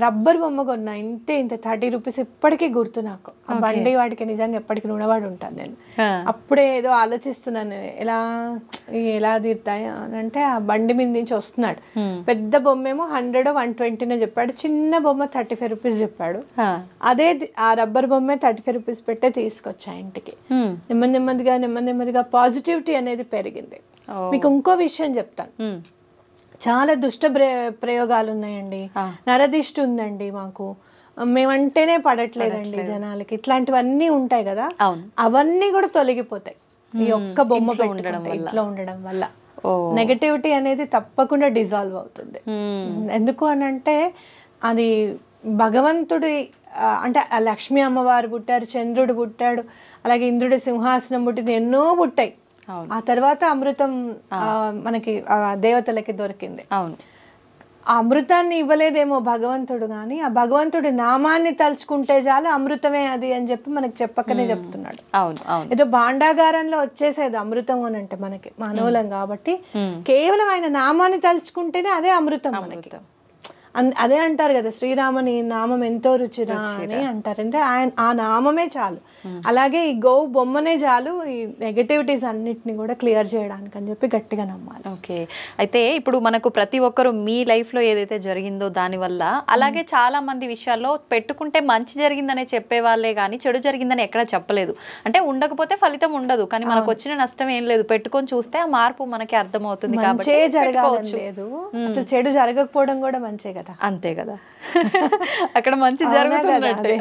రబ్బర్ బొమ్మ కొన్నా, ఇంత 30 rupees ఇప్పటికీ గుర్తు నాకు. ఆ బండి వాడికి నిజంగా ఎప్పటికీ రుణవాడు ఉంటాను నేను. అప్పుడే ఏదో ఆలోచిస్తున్నాను ఎలా తీరుతాయా అని అంటే, ఆ బండి మీద నుంచి వస్తున్నాడు, పెద్ద బొమ్మ ఏమో 100 or 120 చెప్పాడు, చిన్న బొమ్మ 35 rupees చెప్పాడు. అదే ఆ రబ్బర్ బొమ్మే 35 rupees పెట్టే తీసుకొచ్చా ఇంటికి. నెమ్మదిగా పాజిటివిటీ అనేది పెరిగింది. మీకు ఇంకో విషయం చెప్తాను, చాలా దుష్ట ప్రయోగాలు ఉన్నాయండి, నరదిష్టి ఉందండి మాకు, మేమంటేనే పడట్లేదండి జనాలకి, ఇట్లాంటివన్నీ ఉంటాయి కదా, అవన్నీ కూడా తొలగిపోతాయి ఈ ఒక్క బొమ్మ ఇంట్లో ఉండడం వల్ల. నెగటివిటీ అనేది తప్పకుండా డిజాల్వ్ అవుతుంది. ఎందుకు అనంటే అది భగవంతుడి అంటే లక్ష్మీ అమ్మవారు పుట్టారు, చంద్రుడు పుట్టాడు, అలాగే ఇంద్రుడి సింహాసనం పుట్టింది, ఎన్నో పుట్టాయి. ఆ తర్వాత అమృతం మనకి దేవతలకి దొరికింది. ఆ అమృతాన్ని ఇవ్వలేదేమో భగవంతుడు, కానీ ఆ భగవంతుడి నామాన్ని తలుచుకుంటే చాలు అమృతమే అది అని చెప్పి మనకి చెప్పకనే చెప్తున్నాడు. ఏదో భాండాగారంలో వచ్చేసేది అమృతం అని అంటే మనకి మానవులం కాబట్టి, కేవలం ఆయన నామాన్ని తలుచుకుంటేనే అదే అమృతం మనకి. అదే అంటారు కదా, శ్రీరామని నామం ఎంతో రుచిరా అని అంటారు, అంటే ఆయన ఆ నామమే చాలు. అలాగే ఈ గోవు బొమ్మనే చాలు ఈ నెగటివిటీస్ అన్నిటిని కూడా క్లియర్ చేయడానికి అని చెప్పి గట్టిగా నమ్మాలి. ఓకే. అయితే ఇప్పుడు మనకు ప్రతి ఒక్కరు మీ లైఫ్ లో ఏదైతే జరిగిందో దానివల్ల, అలాగే చాలా మంది విషయాల్లో పెట్టుకుంటే మంచి జరిగిందనే చెప్పే వాళ్ళే కానీ చెడు జరిగిందని ఎక్కడ చెప్పలేదు. అంటే ఉండకపోతే ఫలితం ఉండదు, కానీ మనకు వచ్చిన నష్టం ఏం లేదు, పెట్టుకొని చూస్తే ఆ మార్పు మనకి అర్థమవుతుంది. కాబట్టి జరగాలని లేదు, అసలు చెడు జరగకపోవడం కూడా మంచి కదా. అంతే కదా, అక్కడ మంచి జరుగుతున్నట్టే.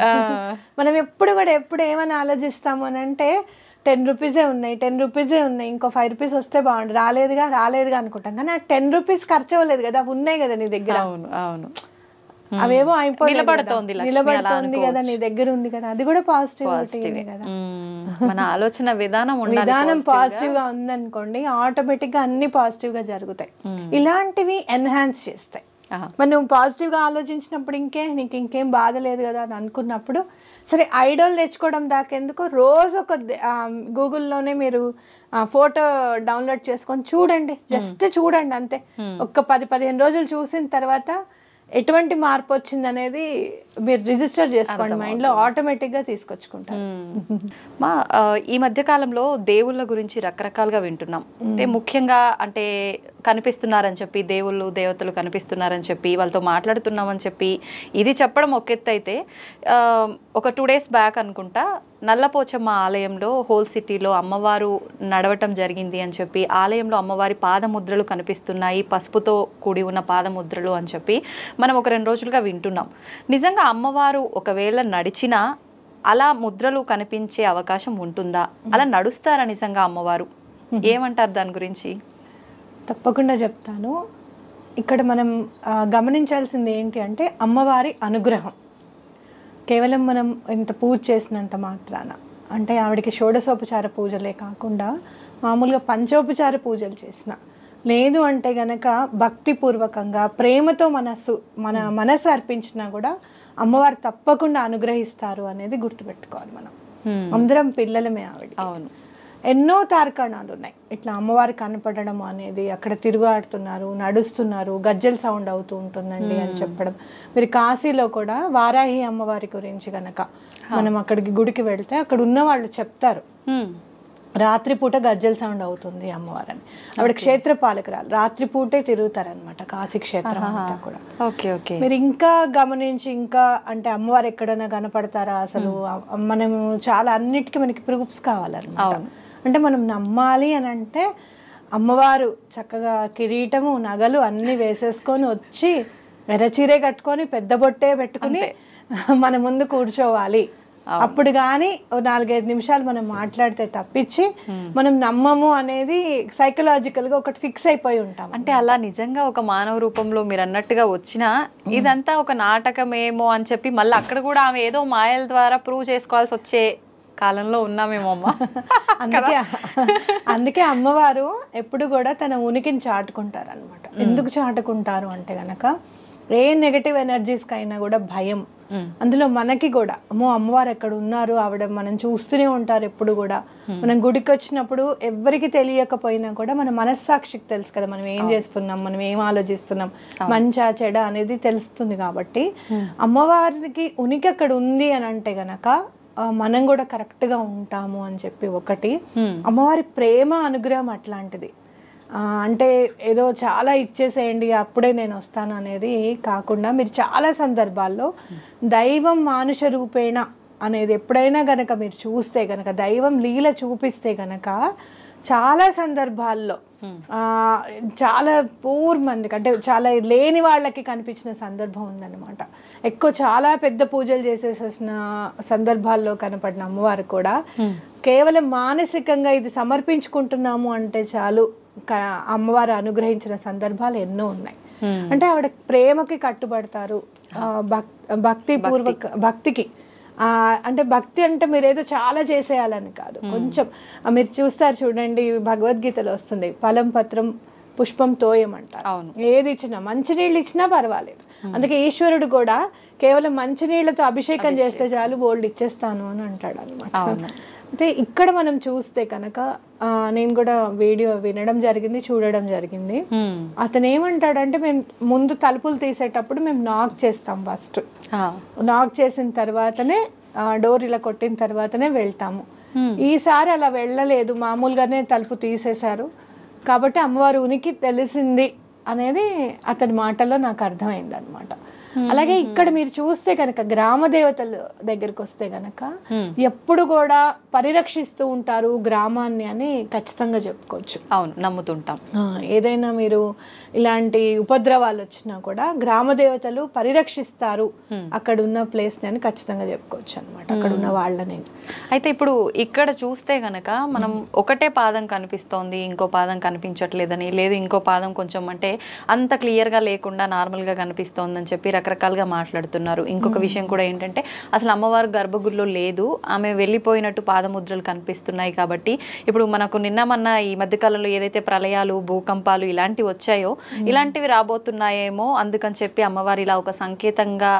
మనం ఎప్పుడు ఏమని ఆలోచిస్తాము అని అంటే 10 rupees ఉన్నాయి, 10 rupees ఉన్నాయి, ఇంకో 5 rupees వస్తే బాగుండు, రాలేదుగా అనుకుంటాం, కానీ ఆ 10 rupees ఖర్చు అవ్వలేదు కదా, ఉన్నాయి కదా నీ దగ్గర. అవును, అవేవో అయిపోయి నిలబడుతోంది కదా, నీ దగ్గర ఉంది కదా, అది కూడా పాజిటివిటీ కదా. మన ఆలోచన విధానం పాజిటివ్ గా ఉందనుకోండి, ఆటోమేటిక్ గా అన్ని పాజిటివ్ గా జరుగుతాయి. ఇలాంటివి ఎన్హాన్స్ చేస్తాయి. మరి నువ్వు పాజిటివ్గా ఆలోచించినప్పుడు నీకు ఇంకేం బాధ లేదు కదా అని అనుకున్నప్పుడు, సరే ఐడల్ తెచ్చుకోవడం దాకెందుకు, రోజు ఒక గూగుల్లోనే మీరు ఫోటో డౌన్లోడ్ చేసుకొని చూడండి, జస్ట్ చూడండి అంతే. ఒక 10-15 రోజులు చూసిన తర్వాత ఎటువంటి మార్పు వచ్చింది అనేది మీరు రిజిస్టర్ చేసుకోండి మైండ్ లో, ఆటోమేటిక్ గా తీసుకొచ్చుకుంటారు. ఈ మధ్య కాలంలో దేవుళ్ళ గురించి రకరకాలుగా వింటున్నాం. అంటే ముఖ్యంగా అంటే కనిపిస్తున్నారని చెప్పి, దేవుళ్ళు దేవతలు కనిపిస్తున్నారని చెప్పి, వాళ్ళతో మాట్లాడుతున్నామని చెప్పి ఇది చెప్పడం ఒక ఎత్తు అయితే, ఒక 2 days బ్యాక్ అనుకుంటా నల్లపోచమ్మ ఆలయంలో హోల్ సిటీలో అమ్మవారు నడవటం జరిగింది అని చెప్పి, ఆలయంలో అమ్మవారి పాదముద్రలు కనిపిస్తున్నాయి, పసుపుతో కూడి ఉన్న పాదముద్రలు అని చెప్పి మనం ఒక 2 రోజులుగా వింటున్నాం. నిజంగా అమ్మవారు ఒకవేళ నడిచినా అలా ముద్రలు కనిపించే అవకాశం ఉంటుందా? అలా నడుస్తారా నిజంగా అమ్మవారు? ఏమంటారు దాని గురించి? తప్పకుండా చెప్తాను. ఇక్కడ మనం గమనించాల్సింది ఏంటి అంటే అమ్మవారి అనుగ్రహం. కేవలం మనం ఇంత పూజ చేసినంత మాత్రాన, అంటే ఆవిడకి షోడశోపచార పూజలే కాకుండా మామూలుగా పంచోపచార పూజలు చేసిన, లేదు అంటే గనక భక్తిపూర్వకంగా ప్రేమతో మన మనసు అర్పించినా కూడా అమ్మవారు తప్పకుండా అనుగ్రహిస్తారు అనేది గుర్తుపెట్టుకోవాలి. మనం అందరం పిల్లలమే ఆవిడ. అవును, ఎన్నో తార్కాణాలు ఉన్నాయి ఇట్లా అమ్మవారు కనపడడం అనేది. అక్కడ తిరుగాడుతున్నారు, నడుస్తున్నారు, గజ్జల సౌండ్ అవుతూ ఉంటుందండి అని చెప్పడం. మీరు కాశీలో కూడా వారాహి అమ్మవారి గురించి కనుక మనం అక్కడికి గుడికి వెళ్తే అక్కడ ఉన్న వాళ్ళు చెప్తారు, రాత్రిపూట గజ్జల సౌండ్ అవుతుంది అమ్మవారని. ఆవిడ క్షేత్రపాలకురాలు, రాత్రిపూటే తిరుగుతారనమాట కాశీ క్షేత్రం అంతా కూడా. మీరు ఇంకా గమనించి ఇంకా అంటే అమ్మవారు ఎక్కడైనా కనపడతారా అసలు, మనం చాలా అన్నిటికీ మనకి ప్రూఫ్స్ కావాలన్నమాట. అంటే మనం నమ్మాలి అని అంటే అమ్మవారు చక్కగా కిరీటము నగలు అన్ని వేసేసుకొని వచ్చి ఎర్రచీరే కట్టుకొని పెద్ద బొట్టే పెట్టుకుని మన ముందు కూర్చోవాలి. అప్పుడు కానీ 4-5 నిమిషాలు మనం మాట్లాడితే తప్పించి మనం నమ్మము అనేది సైకలాజికల్గా ఒకటి ఫిక్స్ అయిపోయి ఉంటాం. అంటే అలా నిజంగా ఒక మానవ రూపంలో మీరు అన్నట్టుగా వచ్చినా ఇదంతా ఒక నాటకమేమో అని చెప్పి మళ్ళీ అక్కడ కూడా ఆమె ఏదో మాయల ద్వారా ప్రూవ్ చేసుకోవాల్సి వచ్చే కాలంలో ఉన్నామేమో అమ్మ. అందుకే అమ్మవారు ఎప్పుడు కూడా తన ఉనికిని చాటుకుంటారు అనమాట. ఎందుకు చాటుకుంటారు అంటే గనక ఏ నెగటివ్ ఎనర్జీస్కి అయినా కూడా భయం. అందులో మనకి కూడా అమ్మో అమ్మవారు ఎక్కడ ఉన్నారు, ఆవిడ మనం చూస్తూనే ఉంటారు ఎప్పుడు కూడా. మనం గుడికి వచ్చినప్పుడు ఎవరికి తెలియకపోయినా కూడా మన మనస్సాక్షికి తెలుసు కదా మనం ఏం చేస్తున్నాం, మనం ఏం ఆలోచిస్తున్నాం, మంచా చెడ అనేది తెలుస్తుంది. కాబట్టి అమ్మవారికి ఉనికి అక్కడ ఉంది అని అంటే గనక మనం కూడా కరెక్ట్గా ఉంటాము అని చెప్పి ఒకటి. అమ్మవారి ప్రేమ అనుగ్రహం అట్లాంటిది. అంటే ఏదో చాలా ఇచ్చేసేయండి అప్పుడే నేను వస్తాను అనేది కాకుండా మీరు చాలా సందర్భాల్లో దైవం మానుష రూపేణ అనేది ఎప్పుడైనా గనక మీరు చూస్తే గనక, దైవం లీల చూపిస్తే గనక చాలా సందర్భాల్లో చాలా పూర్ మందికి అంటే చాలా లేని వాళ్ళకి కనిపించిన సందర్భం ఉందన్నమాట. ఎక్కువ చాలా పెద్ద పూజలు చేసేసిన సందర్భాల్లో కనపడిన అమ్మవారు కూడా కేవలం మానసికంగా ఇది సమర్పించుకుంటున్నాము అంటే చాలు అమ్మవారు అనుగ్రహించిన సందర్భాలు ఎన్నో ఉన్నాయి. అంటే ఆవిడ ప్రేమకి కట్టుబడతారు, భక్తికి. అంటే భక్తి అంటే మీరు ఏదో చాలా చేసేయాలని కాదు, కొంచెం మీరు చూస్తారు చూడండి భగవద్గీతలో వస్తుంది ఫలం పత్రం పుష్పం తోయం అంటారు. ఏది ఇచ్చినా మంచినీళ్ళు ఇచ్చినా పర్వాలేదు. అందుకే ఈశ్వరుడు కూడా కేవలం మంచినీళ్లతో అభిషేకం చేస్తే చాలు బోల్డ్ ఇచ్చేస్తాను అని అంటాడు అనమాట. అయితే ఇక్కడ మనం చూస్తే కనుక నేను కూడా వీడియో వినడం జరిగింది, చూడడం జరిగింది. అతను ఏమంటాడంటే మేము ముందు తలుపులు తీసేటప్పుడు మేము నాక్ చేస్తాం, ఫస్ట్ నాక్ చేసిన తర్వాతనే డోర్ ఇలా కొట్టిన తర్వాతనే వెళ్తాము. ఈసారి అలా వెళ్ళలేదు, మామూలుగానే తలుపు తీసేశారు కాబట్టి అమ్మవారి ఉనికి తెలిసింది అనేది అతని మాటల్లో నాకు అర్థమైంది అనమాట. అలాగే ఇక్కడ మీరు చూస్తే కనుక గ్రామ దేవతల దగ్గరికి వస్తే గనక ఎప్పుడు కూడా పరిరక్షిస్తూ ఉంటారు గ్రామాన్ని అని ఖచ్చితంగా చెప్పుకోవచ్చు. అవును, నమ్ముతుంటాం. ఏదైనా మీరు ఇలాంటి ఉపద్రవాలు వచ్చినా కూడా గ్రామ దేవతలు పరిరక్షిస్తారు అక్కడ ఉన్న ప్లేస్ ని అని ఖచ్చితంగా చెప్పుకోవచ్చు అనమాట, అక్కడ ఉన్న వాళ్ళని. అయితే ఇప్పుడు ఇక్కడ చూస్తే గనక మనం ఒకటే పాదం కనిపిస్తోంది, ఇంకో పాదం కనిపించట్లేదని, లేదు ఇంకో పాదం కొంచెం అంటే అంత క్లియర్ గా లేకుండా నార్మల్ గా కనిపిస్తోందని చెప్పి రకరకాలుగా మాట్లాడుతున్నారు. ఇంకొక విషయం కూడా ఏంటంటే అసలు అమ్మవారు గర్భగుడిలో లేదు, ఆమె వెళ్ళిపోయినట్టు పాదముద్రలు కనిపిస్తున్నాయి. కాబట్టి ఇప్పుడు మనకు నిన్న ఈ మధ్యకాలంలో ఏదైతే ప్రళయాలు, భూకంపాలు ఇలాంటివి వచ్చాయో ఇలాంటివి రాబోతున్నాయేమో అందుకని చెప్పి అమ్మవారు ఇలా ఒక సంకేతంగా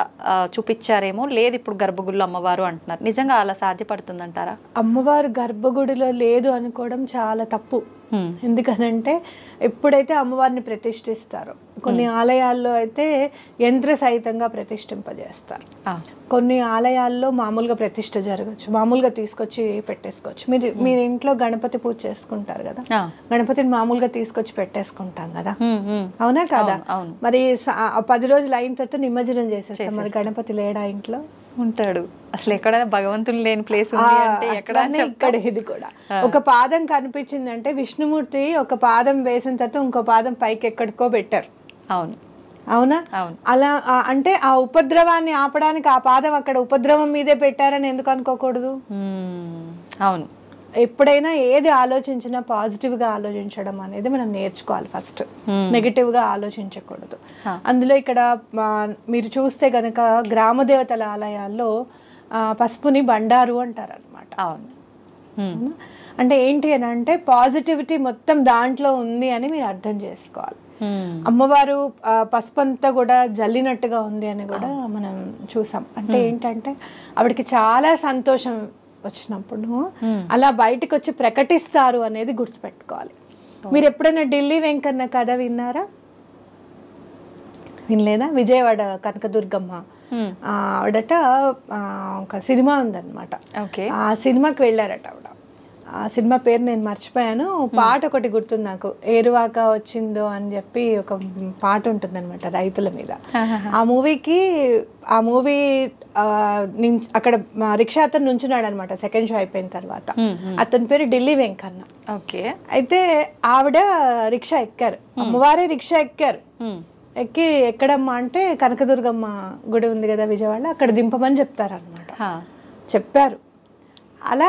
చూపించారేమో, లేదు ఇప్పుడు గర్భగుడిలో అమ్మవారు అంటున్నారు. నిజంగా అలా సాధ్యపడుతుందంటారా? అమ్మవారు గర్భగుడిలో లేదు అనుకోవడం చాలా తప్పు. ఎందుకనంటే ఎప్పుడైతే అమ్మవారిని ప్రతిష్ఠిస్తారో, కొన్ని ఆలయాల్లో అయితే యంత్ర సహితంగా ప్రతిష్ఠింపజేస్తారు, కొన్ని ఆలయాల్లో మామూలుగా ప్రతిష్ఠ జరగచ్చు, మామూలుగా తీసుకొచ్చి పెట్టేసుకోవచ్చు. మీరు ఇంట్లో గణపతి పూజ చేసుకుంటారు కదా, గణపతిని మామూలుగా తీసుకొచ్చి పెట్టేసుకుంటాం కదా, అవునా కదా? మరి 10 రోజులు అయిన తర్వాత నిమజ్జనం చేసేస్తాం. మరి గణపతి లేడా ఇంట్లో? ఉంటాడు. అసలు ఎక్కడ భగవంతుని లేని ప్లేస్ ఉంది అంటే ఎక్కడ? ఇక్కడ ఇది కూడా ఒక పాదం కనిపించిందంటే విష్ణుమూర్తి ఒక పాదం వేసిన తర్వాత ఇంకో పాదం పైకి ఎక్కడికో పెట్టారు. అవును, అవునా? అలా అంటే ఆ ఉపద్రవాన్ని ఆపడానికి ఆ పాదం అక్కడ ఉపద్రవం మీదే పెట్టారని ఎందుకు అనుకోకూడదు? అవును. ఎప్పుడైనా ఏది ఆలోచించినా పాజిటివ్ గా ఆలోచించడం అనేది మనం నేర్చుకోవాలి. ఫస్ట్ నెగటివ్ గా ఆలోచించకూడదు. అందులో ఇక్కడ మీరు చూస్తే గనక గ్రామ దేవతల ఆలయాల్లో పసుపుని బండారు అంటారు అనమాట. అంటే ఏంటి అని అంటే పాజిటివిటీ మొత్తం దాంట్లో ఉంది అని మీరు అర్థం చేసుకోవాలి. అమ్మవారు పసుపు అంతా కూడా జల్లినట్టుగా ఉంది అని కూడా మనం చూసాం. అంటే ఏంటంటే ఆవిడకి చాలా సంతోషం వచ్చినప్పుడు అలా బయటకు వచ్చి ప్రకటిస్తారు అనేది గుర్తుపెట్టుకోవాలి. మీరు ఎప్పుడైనా ఢిల్లీ వెంకన్న కథ విన్నారా? వినలేదా? విజయవాడ కనకదుర్గమ్మ ఆవిడట ఒక సినిమా ఉందన్నమాట. ఆ సినిమాకి వెళ్ళారట ఆవిడ. ఆ సినిమా పేరు నేను మర్చిపోయాను. పాట ఒకటి గుర్తుంది నాకు, ఏరువాక వచ్చిందో అని చెప్పి ఒక పాట ఉంటుంది అనమాట రైతుల మీద. ఆ మూవీ అక్కడ రిక్షా అతను నుంచున్నాడు అనమాట సెకండ్ షో అయిపోయిన తర్వాత. అతని పేరు ఢిల్లీ వెంకన్న. అయితే ఆవిడ రిక్షా ఎక్కారు, అమ్మవారే రిక్షా ఎక్కారు. ఎక్కి ఎక్కడమ్మా అంటే కనకదుర్గమ్మ గుడి ఉంది కదా విజయవాడలో, అక్కడ దింపమని చెప్తారనమాట. చెప్పారు. అలా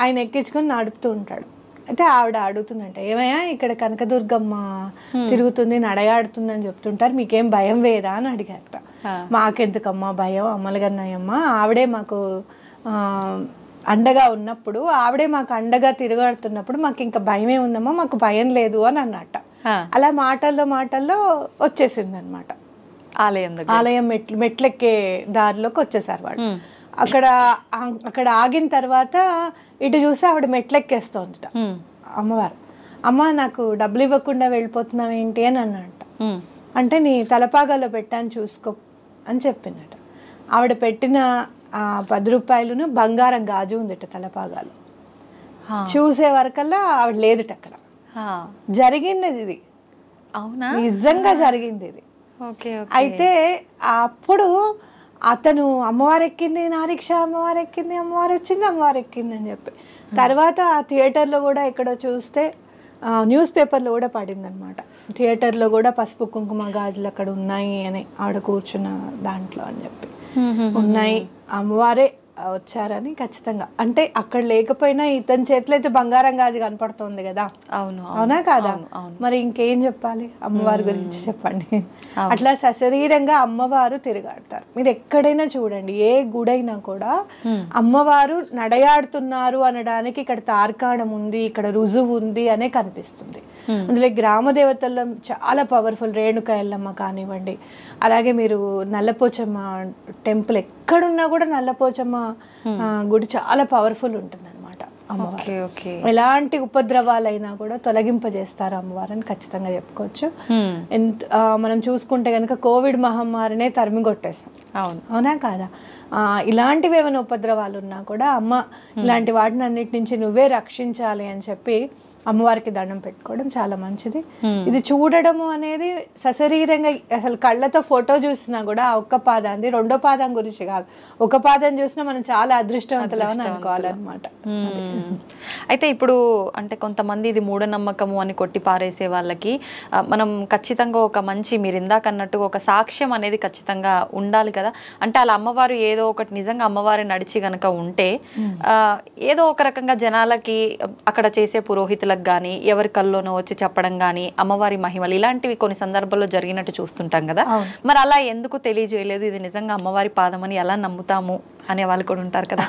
ఆయన ఎక్కించుకొని నడుపుతూ ఉంటాడు. అయితే ఆవిడ అడుగుతుందంట, ఏమయ్యా ఇక్కడ కనకదుర్గమ్మ తిరుగుతుంది నడయాడుతుంది అని చెప్తుంటారు, మీకేం భయం వేదా అని అడిగారట. మాకెందుకమ్మా భయం, అమ్మలగన్నాయమ్మ ఆవిడే మాకు అండగా ఉన్నప్పుడు, ఆవిడే మాకు అండగా తిరగాడుతున్నప్పుడు మాకు ఇంకా భయమే ఉందమ్మా, మాకు భయం లేదు అని అన్నట్ట. అలా మాటల్లో వచ్చేసింది అనమాట. ఆలయం మెట్లెక్కే దారిలోకి వచ్చేసారు వాడు. అక్కడ ఆగిన తర్వాత ఇటు చూసి ఆవిడ మెట్లెక్కేస్తోందట అమ్మవారు. అమ్మ నాకు డబ్బులు ఇవ్వకుండా వెళ్ళిపోతున్నావు ఏంటి అని అన్నట్ట. అంటే నీ తలపాగాలో పెట్టాను చూసుకో అని చెప్పిందట. ఆవిడ పెట్టిన 10 రూపాయలను బంగారం గాజు ఉందట తలపాగాలు. చూసే వరకల్లా ఆవిడ లేదట అక్కడ. జరిగింది ఇది, నిజంగా జరిగింది ఇది. అయితే అప్పుడు అతను అమ్మవారు ఎక్కింది నా రిక్షా, అమ్మవారు ఎక్కింది, అమ్మవారు వచ్చింది, అమ్మవారు ఎక్కింది అని చెప్పి తర్వాత ఆ థియేటర్లో కూడా ఎక్కడో చూస్తే న్యూస్ పేపర్లో కూడా పడింది అనమాట. థియేటర్లో కూడా పసుపు కుంకుమ గాజులు అక్కడ ఉన్నాయి అని, ఆవిడ కూర్చున్న దాంట్లో అని చెప్పి ఉన్నాయి, అమ్మవారే వచ్చారని ఖచ్చితంగా. అంటే అక్కడ లేకపోయినా ఇతని చేతిలో అయితే బంగారం గాజు కనపడుతుంది కదా, అవునా కాదా? మరి ఇంకేం చెప్పాలి అమ్మవారి గురించి చెప్పండి. అట్లా సశరీరంగా అమ్మవారు తిరగాడతారు. మీరు ఎక్కడైనా చూడండి, ఏ గుడైనా కూడా అమ్మవారు నడయాడుతున్నారు అనడానికి ఇక్కడ తార్కాణం ఉంది, ఇక్కడ రుజువు ఉంది అనే కనిపిస్తుంది. అందులో గ్రామ దేవతల్లో చాలా పవర్ఫుల్ రేణుక ఎల్లమ్మ కానివ్వండి, అలాగే మీరు నల్లపోచమ్మ టెంపుల్ ఎక్కడున్నా కూడా నల్లపోచమ్మ గుడి చాలా పవర్ఫుల్ ఉంటుంది అనమాట. అమ్మవారు ఎలాంటి ఉపద్రవాలైనా కూడా తొలగింపజేస్తారు అమ్మవారిని ఖచ్చితంగా చెప్పుకోవచ్చు. మనం చూసుకుంటే కనుక కోవిడ్ మహమ్మారినే తరిమి కొట్టేసాం, అవునా కాదా? ఇలాంటివి ఏమైనా ఉపద్రవాలు ఉన్నా కూడా అమ్మ ఇలాంటి వాటిని అన్నిటి నుంచి నువ్వే రక్షించాలి అని చెప్పి అమ్మవారికి దండం పెట్టుకోవడం చాలా మంచిది. ఇది చూడడము అనేది సశరీరంగా, అసలు కళ్ళతో ఫోటో చూసినా కూడా ఆ ఒక్క పాదాన్ని, రెండో పాదం గురించి కాదు, ఒక పాదం చూసినా మనం చాలా అదృష్టవంతులని అనుకోవాలన్నమాట. అయితే ఇప్పుడు అంటే కొంతమంది ఇది మూఢనమ్మకము అని కొట్టి పారేసే వాళ్ళకి మనం ఖచ్చితంగా ఒక మంచి, మీరు ఇందాక అన్నట్టు ఒక సాక్ష్యం అనేది ఖచ్చితంగా ఉండాలి కదా. అంటే అలా అమ్మవారు ఏదో ఒకటి నిజంగా అమ్మవారి నడిచి గనక ఉంటే ఏదో ఒక రకంగా జనాలకి అక్కడ చేసే పురోహితులకు కానీ ఎవరి కల్లోనో వచ్చి చెప్పడం కానీ అమ్మవారి మహిమలు ఇలాంటివి కొన్ని సందర్భాల్లో జరిగినట్టు చూస్తుంటాం కదా. మరి అలా ఎందుకు తెలియజేయలేదు, ఇది నిజంగా అమ్మవారి పాదం అని ఎలా నమ్ముతాము అనే వాళ్ళు కూడా ఉంటారు కదా.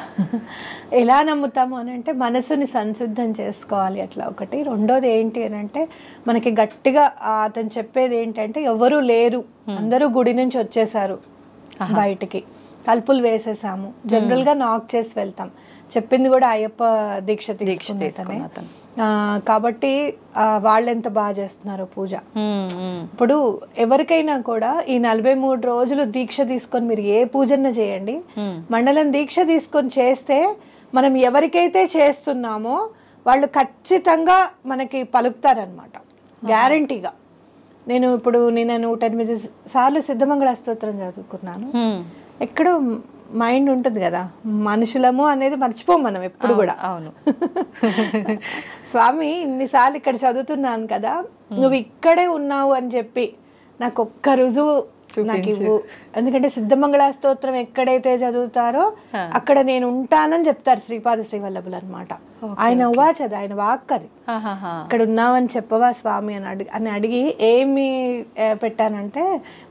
ఎలా నమ్ముతాము అని అంటే మనసుని సంసిద్ధం చేసుకోవాలి అట్లా ఒకటి. రెండోది ఏంటి అని అంటే మనకి గట్టిగా అతను చెప్పేది ఏంటంటే ఎవరు లేరు, అందరూ గుడి నుంచి వచ్చేసారు బయటికి, తలుపులు వేసేసాము, జనరల్ గా నాక్ చేసి వెళ్తాం. చెప్పింది కూడా అయ్యప్ప దీక్ష తీసుకునే కాబట్టి వాళ్ళు ఎంత బాగా చేస్తున్నారో పూజ. ఇప్పుడు ఎవరికైనా కూడా ఈ 43 రోజులు దీక్ష తీసుకొని మీరు ఏ పూజన్న చేయండి, మండలం దీక్ష తీసుకొని చేస్తే మనం ఎవరికైతే చేస్తున్నామో వాళ్ళు ఖచ్చితంగా మనకి పలుకుతారనమాట, గ్యారంటీగా. నేను 108 సార్లు సిద్ధమంగళ స్తోత్రం చదువుకున్నాను. ఎక్కడో మైండ్ ఉంటుంది కదా, మనుషులము అనేది మర్చిపోం మనం ఎప్పుడు కూడా. స్వామి ఇన్నిసార్లు ఇక్కడ చదువుతున్నాను కదా, నువ్వు ఇక్కడే ఉన్నావు అని చెప్పి నాకు ఒక్క రుజువు నాకు ఇవ్వు. ఎందుకంటే సిద్ధమంగళ స్తోత్రం ఎక్కడైతే చదువుతారో అక్కడ నేను ఉంటానని చెప్తారు శ్రీపాద శ్రీవల్లభులు అనమాట. ఆయన వాచ్ అది, ఆయన వాక్ అది. ఇక్కడ ఉన్నావని చెప్పవా స్వామి అని అడిగి ఏమి పెట్టానంటే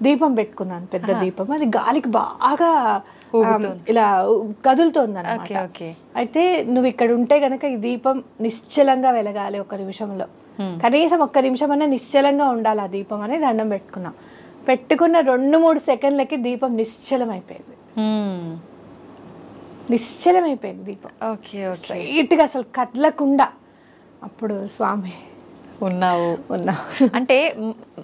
దీపం పెట్టుకున్నాను, పెద్ద దీపం. అది గాలికి బాగా ఇలా కదులుతోంది అనమాట. అయితే నువ్వు ఇక్కడ ఉంటే గనక ఈ దీపం నిశ్చలంగా వెలగాలి, 1 నిమిషంలో కనీసం 1 నిమిషం అన్నా నిశ్చలంగా ఉండాలి ఆ దీపం అని దండం పెట్టుకున్నాం. పెట్టుకున్న 2-3 సెకండ్లకి దీపం నిశ్చలమైపోయింది. నిశ్చలమైపోయింది దీపం, స్ట్రైట్ గా అసలు కదలకుండా. అప్పుడు స్వామి ఉన్నావు. అంటే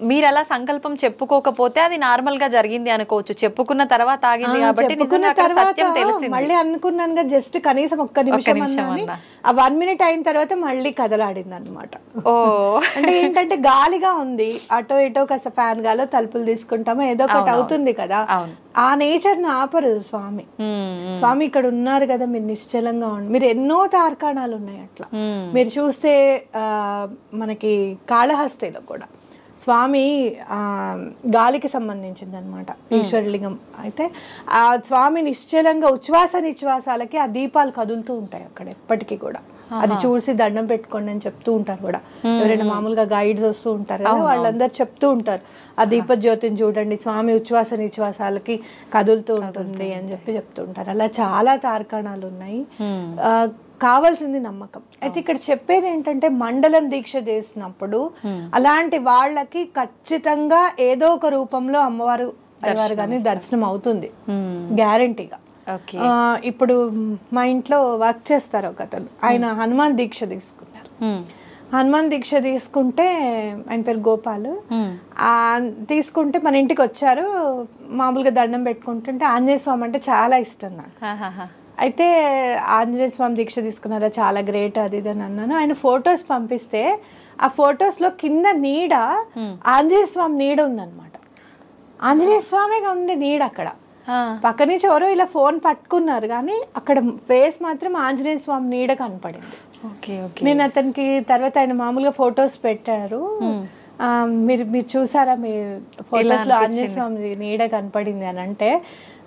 మీరు అలా సంకల్పం చెప్పుకోకపోతే అది నార్మల్ గా జరిగింది అనుకోవచ్చు, చెప్పుకున్న తర్వాత ఆగింది కాబట్టి మళ్ళీ అనుకున్నాను జస్ట్ కనీసం 1 నిమిషం అన్నాని. ఆ 1 మినిట్ అయిన తర్వాత మళ్ళీ కదలాడింది అనమాట. అంటే ఏంటంటే గాలిగా ఉంది, అటో ఇటో కాస్త ఫ్యాన్ గాలో తలుపులు తీసుకుంటామో ఏదో ఒకటి అవుతుంది కదా, ఆ నేచర్ ని ఆపరు స్వామి. స్వామి ఇక్కడ ఉన్నారు కదా, మీరు నిశ్చలంగా ఉండి. మీరు ఎన్నో తార్కాణాలు ఉన్నాయి అట్లా. మీరు చూస్తే మనకి కాళహస్తిలో కూడా స్వామి గాలికి సంబంధించింది అనమాట, ఈశ్వరలింగం. అయితే ఆ స్వామి నిశ్చలంగా ఉచ్ఛ్వాస నిశ్వాసాలకి ఆ దీపాలు కదులుతూ ఉంటాయి అక్కడ ఎప్పటికీ కూడా. అది చూసి దండం పెట్టుకోండి అని చెప్తూ ఉంటారు కూడా. ఎవరైనా మామూలుగా గైడ్స్ వస్తూ ఉంటారు కదా, వాళ్ళందరూ చెప్తూ ఉంటారు ఆ దీపజ్యోతిని చూడండి, స్వామి ఉచ్ఛ్వాస నిశ్వాసాలకి కదులుతూ ఉంటుంది అని చెప్తూ ఉంటారు. అలా చాలా తార్కాణాలు ఉన్నాయి. కావాల్సింది నమ్మకం. అయితే ఇక్కడ చెప్పేది ఏంటంటే మండలం దీక్ష చేసినప్పుడు అలాంటి వాళ్ళకి ఖచ్చితంగా ఏదో ఒక రూపంలో అమ్మవారు అయ్యవారు కానీ దర్శనం అవుతుంది గ్యారంటీగా. ఇప్పుడు మా ఇంట్లో వర్క్ చేస్తారు ఒక అతను, ఆయన హనుమాన్ దీక్ష తీసుకున్నారు. హనుమాన్ దీక్ష తీసుకుంటే ఆయన పేరు గోపాల్. తీసుకుంటే మన ఇంటికి వచ్చారు, మామూలుగా దండం పెట్టుకుంటుంటే ఆంజనేయ స్వామి అంటే చాలా ఇష్టం నాకు. అయితే ఆంజనేయ స్వామి దీక్ష తీసుకున్నారా, చాలా గ్రేట్ అది ఇది అని అన్నాను. ఆయన ఫొటోస్ పంపిస్తే ఆ ఫొటోస్ లో కింద నీడ ఆంజనేయ స్వామి నీడ ఉందన్నమాట. ఆంజనేయ స్వామిగా ఉండే నీడ అక్కడ. పక్క నుంచి ఎవరో ఇలా ఫోన్ పట్టుకున్నారు కానీ అక్కడ ఫేస్ మాత్రం ఆంజనేయ స్వామి నీడ కనపడింది. నేను అతనికి తర్వాత ఆయన మామూలుగా ఫొటోస్ పెట్టారు, మీరు చూసారా మీ ఫొటోస్ లో ఆంజనేయ స్వామి నీడ కనపడింది అని అంటే,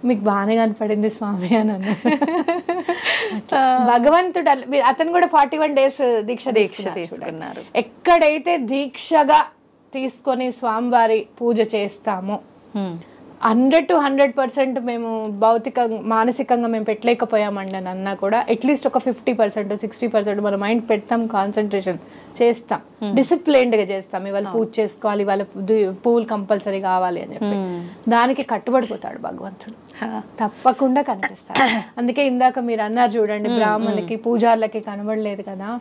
మీకు బాగానే కనపడింది స్వామి అని అన్నారు. భగవంతుడు అతను కూడా 41 డేస్ దీక్ష తీసుకున్నారు. ఎక్కడైతే దీక్షగా తీసుకొని స్వామివారి పూజ చేస్తామో 100 to 100% మేము భౌతికంగా మానసికంగా మేము పెట్టలేకపోయామండి అని అన్నా కూడా అట్లీస్ట్ ఒక 50% 60% మన మైండ్ పెడతాం, కాన్సన్ట్రేషన్ చేస్తాం, డిసిప్లైన్డ్గా చేస్తాం. ఇవాళ పూజ చేసుకోవాలి, ఇవాళ పూలు కంపల్సరీ కావాలి అని చెప్పి దానికి కట్టుబడిపోతాడు భగవంతుడు, తప్పకుండా కనిపిస్తాడు. అందుకే ఇందాక మీరు అన్నారు చూడండి, బ్రాహ్మణులకి పూజార్లకి కనబడలేదు కదా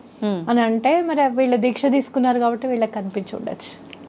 అని అంటే, మరి వీళ్ళ దీక్ష తీసుకున్నారు కాబట్టి వీళ్ళకి కనిపించి ఉండొచ్చు.